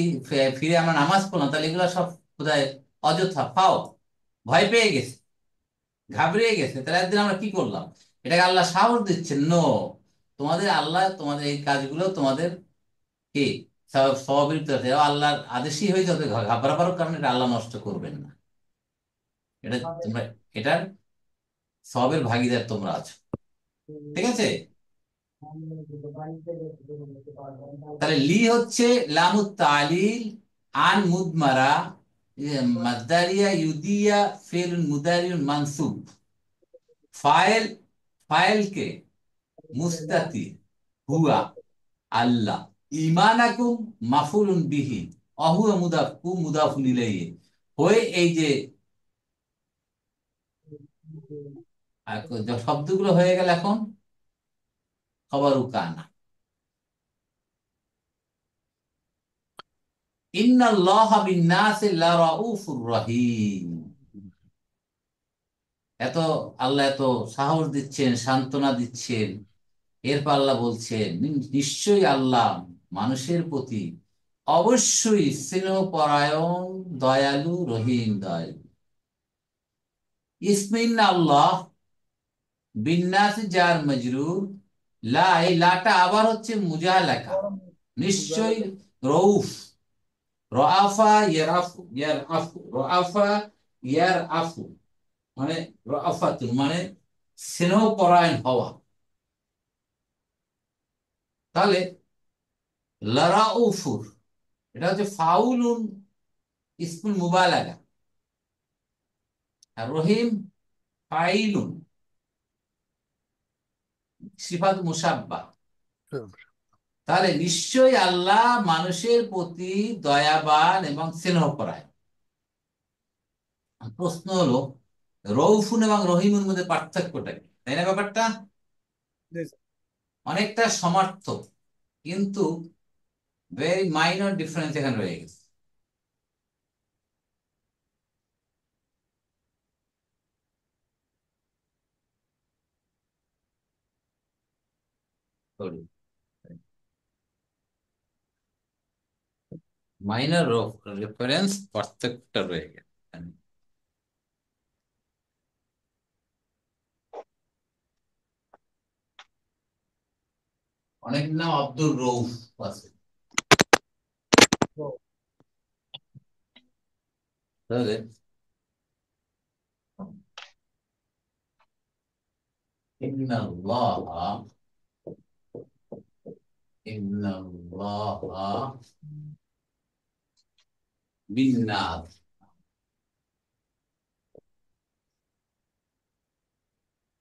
ফিরে আমরা নামাজ পড়লাম, তাহলে এগুলো সব বোধহয় অযথা ফাও, ভয় পেয়ে গেছে, ঘাবড়িয়ে গেছে। তাহলে একদিন আমরা কি করলাম? এটাকে আল্লাহ সাহস দিচ্ছেন, নো, তোমাদের আল্লাহ তোমাদের এই কাজগুলো তোমাদের কি স্বভাবের ভিতরে আল্লাহর আদেশই হয়ে যাবে, ঘাবড়াবার কারণে এটা আল্লাহ নষ্ট করবেন না। এটা তোমরা এটার সবের ভাগীদার তোমরা আছো, ঠিক আছে? তাহলে লি হচ্ছে লামুত তালিল, আন মুদমারা, মাসদারিয়া ইউদিয়া, ফেলুন মুদারিউন মানসুব, ফাইল, ফাইল কে মুস্তাতির, হুয়া আল্লাহ, ইমানাকুম মাফুলুন বিহি, অহুয়া মুদাফ কু মুদাফুন ইলাইহি, হয়ে এই যে শব্দগুলো হয়ে গেল এখন খবরু কানা। ইন্নাল্লাহা বিন-নাসি লারাউফুর রহিম। এত আল্লাহ এত সাহস দিচ্ছেন, সান্ত্বনা দিচ্ছেন, এরপর আল্লাহ বলছেন নিশ্চয়ই আল্লাহ মানুষের প্রতি অবশ্যই স্নেহপরায়ণ, দয়ালু, রহিম, দয়ালু। ইসমিন আল্লাহ, বিন্যাসি যার মজরুর, লা, এই লাটা আবার হচ্ছে মুজালাকা, নিশ্চয়ই, রউফ, রাফা ইয়ারাফু, ইয়ারাফু, রাফা ইয়ারাফু, মানে রাফাতুন মানে স্নেহপরায়ণ হওয়া। তাহলে লারাউফুর, এটা হচ্ছে ফাউলুন, ইসমুল মুবালাগা, আর রহিম ফাইলুন, সিফাত মুসাব্বা। তাহলে নিশ্চয়ই আল্লাহ মানুষের প্রতি দয়াবান এবং স্নেহপরায়ণ। প্রশ্ন হলো রউফুন এবং রহিমের মধ্যে পার্থক্যটা কি, তাই না ব্যাপারটা? জি স্যার। অনেকটা সমার্থক, কিন্তু ভেরি মাইনর ডিফারেন্স এখানে রয়ে গেছে। মাইনর রেফারেন্স পার্থক্যটা রয়ে গেছে। অনেক নাম আব্দুর রউফ আছে। তাহলে ইন্নাল্লাহা ইন্নাল্লাহা বিন্নাস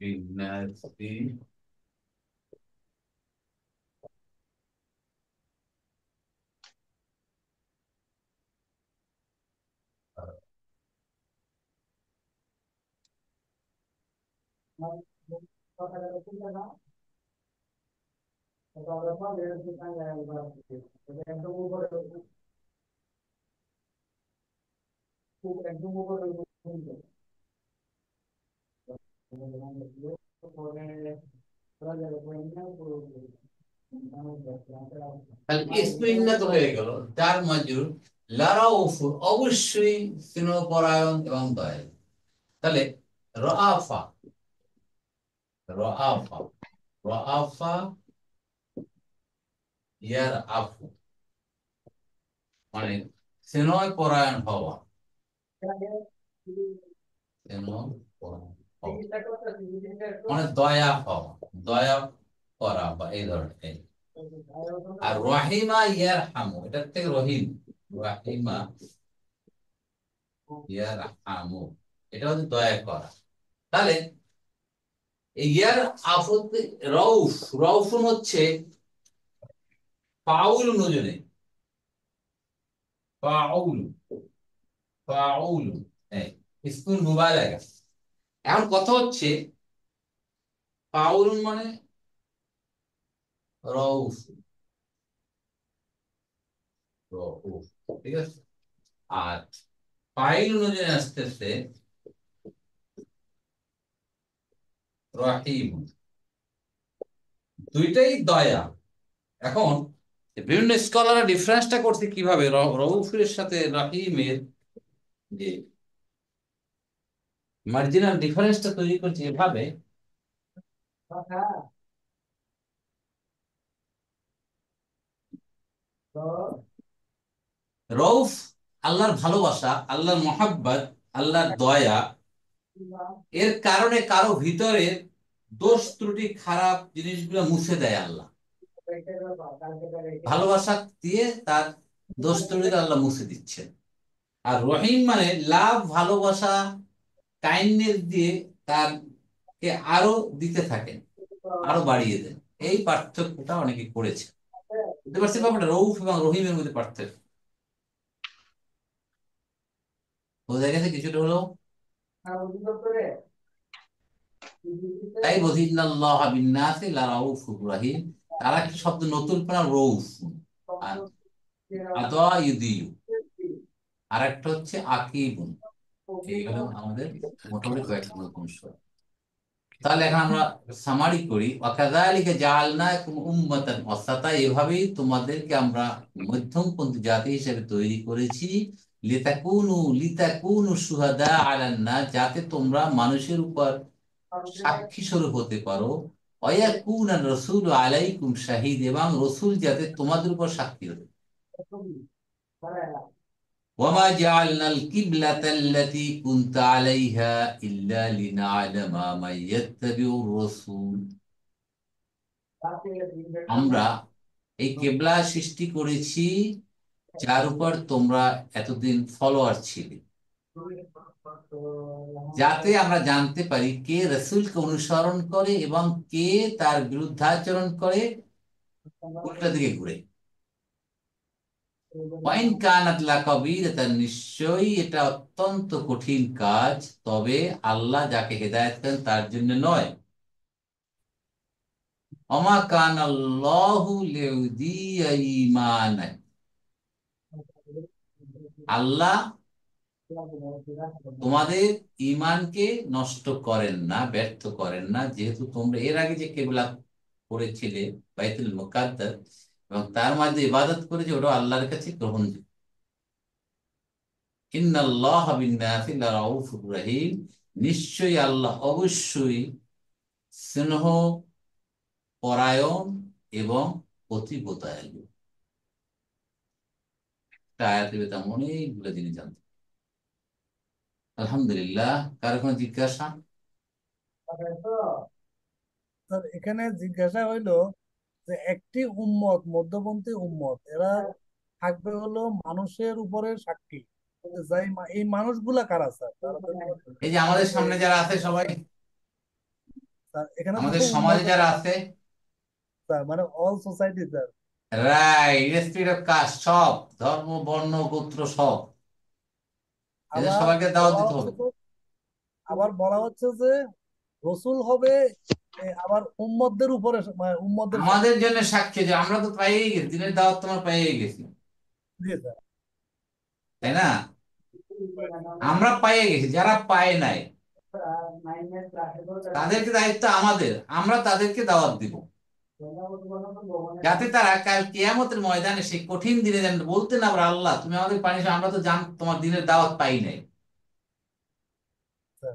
বিন্নাসি তাহলে ইসমে ইন্না তো হয়ে গেল, যার মাজরুর লারাউফুর অবশ্যই স্নেহপরায়ণ এবং দয়ালু। তাহলে রাআফা রাআফা রাআফা ইয়ার আফু মানে স্নেহ পরায়ণ হওয়া, স্নেহ পরায়ণ হওয়া মানে দয়া হওয়া, দয়া করা বা এই ধরনের। আর রহিমা ইয়ার হামু, এটার থেকে রহিম, রহিমা ইয়ার হামু এটা হচ্ছে দয়া করা। তাহলে ইয়ার আফত রউফ, রউফুন হচ্ছে ফাউল নুজনে, ফাউল ফাউল ইসমুল মুবালাগা। এখন কথা হচ্ছে ফাউল মানে রউফ, রউফ, ঠিক আছে। আর ফাইল অনুযায়ী আসতেছে রহিম, দুইটাই দয়া। এখন বিভিন্ন স্কলাররা ডিফারেন্সটা করছে কিভাবে রউফের সাথে রহিমের যে মার্জিনাল ডিফারেন্সটা তৈরি করছে এভাবে, রউফ আল্লাহর ভালোবাসা, আল্লাহর মহাব্বত, আল্লাহর দয়া, এর কারণে কারো ভিতরে দোষ ত্রুটি খারাপ জিনিসগুলো মুছে দেয় আল্লাহ, ভালোবাসা দিয়ে তার দোষ ত্রুটি আল্লাহ মুছে দিচ্ছেন। আর রহিম মানে লাভ, ভালোবাসা, কাইন্ডনেস দিয়ে তারকে আরো দিতে থাকেন, আরো বাড়িয়ে দেন। এই পার্থক্যটা অনেকে করেছে, বুঝতে পারছেন ব্যাপারটা? রউফ এবং রহিমের মধ্যে পার্থক্য বোঝা গেছে কিছুটা হলেও? তাই বযিনাল্লাহ বিন্নাসি লারাউফুর রহিম। তারা একটা শব্দ নতুন প্রাণ রউফ, আর আদা ইউদিউ, আর একটা হচ্ছে আকিবুন। এই হলো আমাদের মোটামুটি কয়েকটা নতুন শব্দ। তাহলে এখন আমরা সামারি করি, ওয়াকাযালিকা জাআলনাকুম উম্মাতান ওয়াসাতা, এভাবেই তোমাদেরকে আমরা মধ্যমপন্থী জাতি হিসেবে তৈরি করেছি, লিতাকুনু শুহাদা আলান নাস, যাতে তোমরা মানুষের উপর সাক্ষী স্বরূপ হতে পারো, ওয়ায়াকুনা রাসূলু আলাইকুম শাহীদ, এবং রাসূল যাতে তোমাদের উপর সাক্ষী হতে। ওয়ামা জাআলনাল কিবলাতাল্লাতী কুনতা আলাইহা ইল্লা লিনা'লামা মান ইয়াত্তাবিউর রাসূল, আমরা এই কেবলা সৃষ্টি করেছি যার উপর তোমরা এতদিন ফলোয়ার ছিলে, যাতে আমরা জানতে পারি কে রাসূলকে অনুসরণ করে এবং কে তার বিরুদ্ধাচরণ করে, উল্টা দিকে ঘুরে। ওয়াইন কানাত লাকাবীরাতান, নিশ্চয়ই এটা অত্যন্ত কঠিন কাজ, তবে আল্লাহ যাকে হেদায়েত করেন তার জন্য নয়। ওমা কানাল্লাহু লিউযিয়া ঈমানাক, আল্লাহ তোমাদের ঈমানকে নষ্ট করেন না, ব্যর্থ করেন না, যেহেতু তোমরা এর আগে যে কিবলা করেছিলে বাইতুল মুকাদ্দাস এবং তার মাঝে ইবাদত করেছে, ওটা আল্লাহর কাছে গ্রহণযোগ্য। ইন্নাল্লাহা বিন-নাসি লারাউফুর রহিম, নিশ্চয়ই আল্লাহ অবশ্যই স্নেহ পরায়ণ এবং অতীব দয়ালু। একটা আয়াতে বেতাম অনেকগুলো জিনিস জানতে। আলহামদুলিল্লাহ। কারো কোনো জিজ্ঞাসা? স্যার এখানে জিজ্ঞাসা হইলো যে একটি উম্মত, মধ্যপন্থী উম্মত, এরা থাকবে হলো মানুষের উপরে সাক্ষী। এই মানুষগুলা কারা স্যার? তারা তো এই যে আমাদের এ, সামনে যারা আছে সবাই, স্যার এখানে তো আমাদের সমাজে উম্মত যারা আছে, স্যার, মানে all society sir. Right, respect of caste, সব ধর্ম বর্ণ গোত্র সব, এদের আবার সবাইকে দাওয়াত বলা দিতে হচ্ছে হবে। তো, আবার বলা হচ্ছে যে রসুল হবে আবার উম্মতদের উপরে, মানে উম্মতদের আমাদের সাক্ষী। জন্য সাক্ষী যে আমরা তো পাইয়েই গেছি, দিনের দাওয়াত তোমার পাইয়েই গেছি, জি স্যার। তাই না? আমরা পাইয়ে গেছি, যারা পায় নাই তাদেরকে দায়িত্ব আমাদের, আমরা তাদেরকে দাওয়াত দিব, যাতে তারা কাল কিয়ামতের ময়দানে সেই কঠিন দিনে যেন বলতে না পারে, আল্লাহ তুমি আমাদের পানি, আমরা তো জান তোমার দিনের দাওয়াত পাই নাই। স্যার,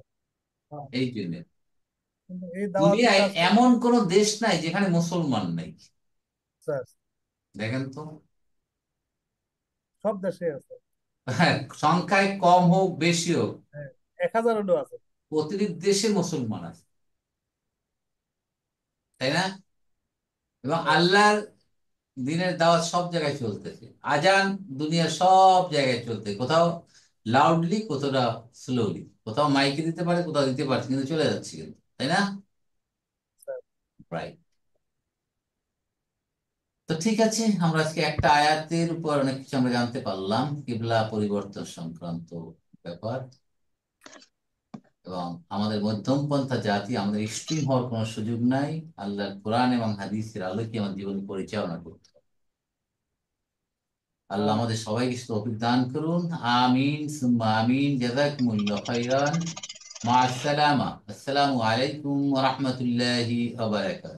এই জন্য কিন্তু এই দাওয়াতি দুনিয়ায় কাজটা এমন কোন দেশ নাই যেখানে মুসলমান নাই। স্যার দেখেন তো, সব দেশে আছে। হ্যাঁ, সংখ্যায় কম হোক বেশি হোক, হ্যাঁ, 1000 হলেও আছে। প্রতিটি দেশে মুসলমান আছে, তাই না? এবং হ্যাঁ, আল্লাহর দিনের দাওয়াত সব জায়গায় চলতেছে, আজান দুনিয়ার সব জায়গায় চলতে, কোথাও লাউডলি, কোথাও স্লোলি, কোথাও মাইকে দিতে পারে, কোথাও দিতে পারছে, কিন্তু চলে যাচ্ছে কিন্তু, তাই না? স্যার। রাইট। তো ঠিক আছে, আমরা আজকে একটা আয়াতের উপর অনেক কিছু আমরা জানতে পারলাম, কিবলা পরিবর্তন সংক্রান্ত ব্যাপার, এবং আমাদের মধ্যমপন্থা জাতি, আমাদের এক্সট্রিম হওয়ার কোনো সুযোগ নাই। আল্লাহর কোরআন এবং হাদিসের আলোকে আমার জীবন পরিচালনা করতে হবে। আল্লাহ আমিন। আমাদের সবাইকে তৌফিক দান করুন। আমিন সুম্মা আমিন। জাযাকুমুল্লাহু খাইরান। মা আসসালামা। আসসালামু আলাইকুম ওয়া রাহমাতুল্লাহি ওয়া বারাকাতুহু।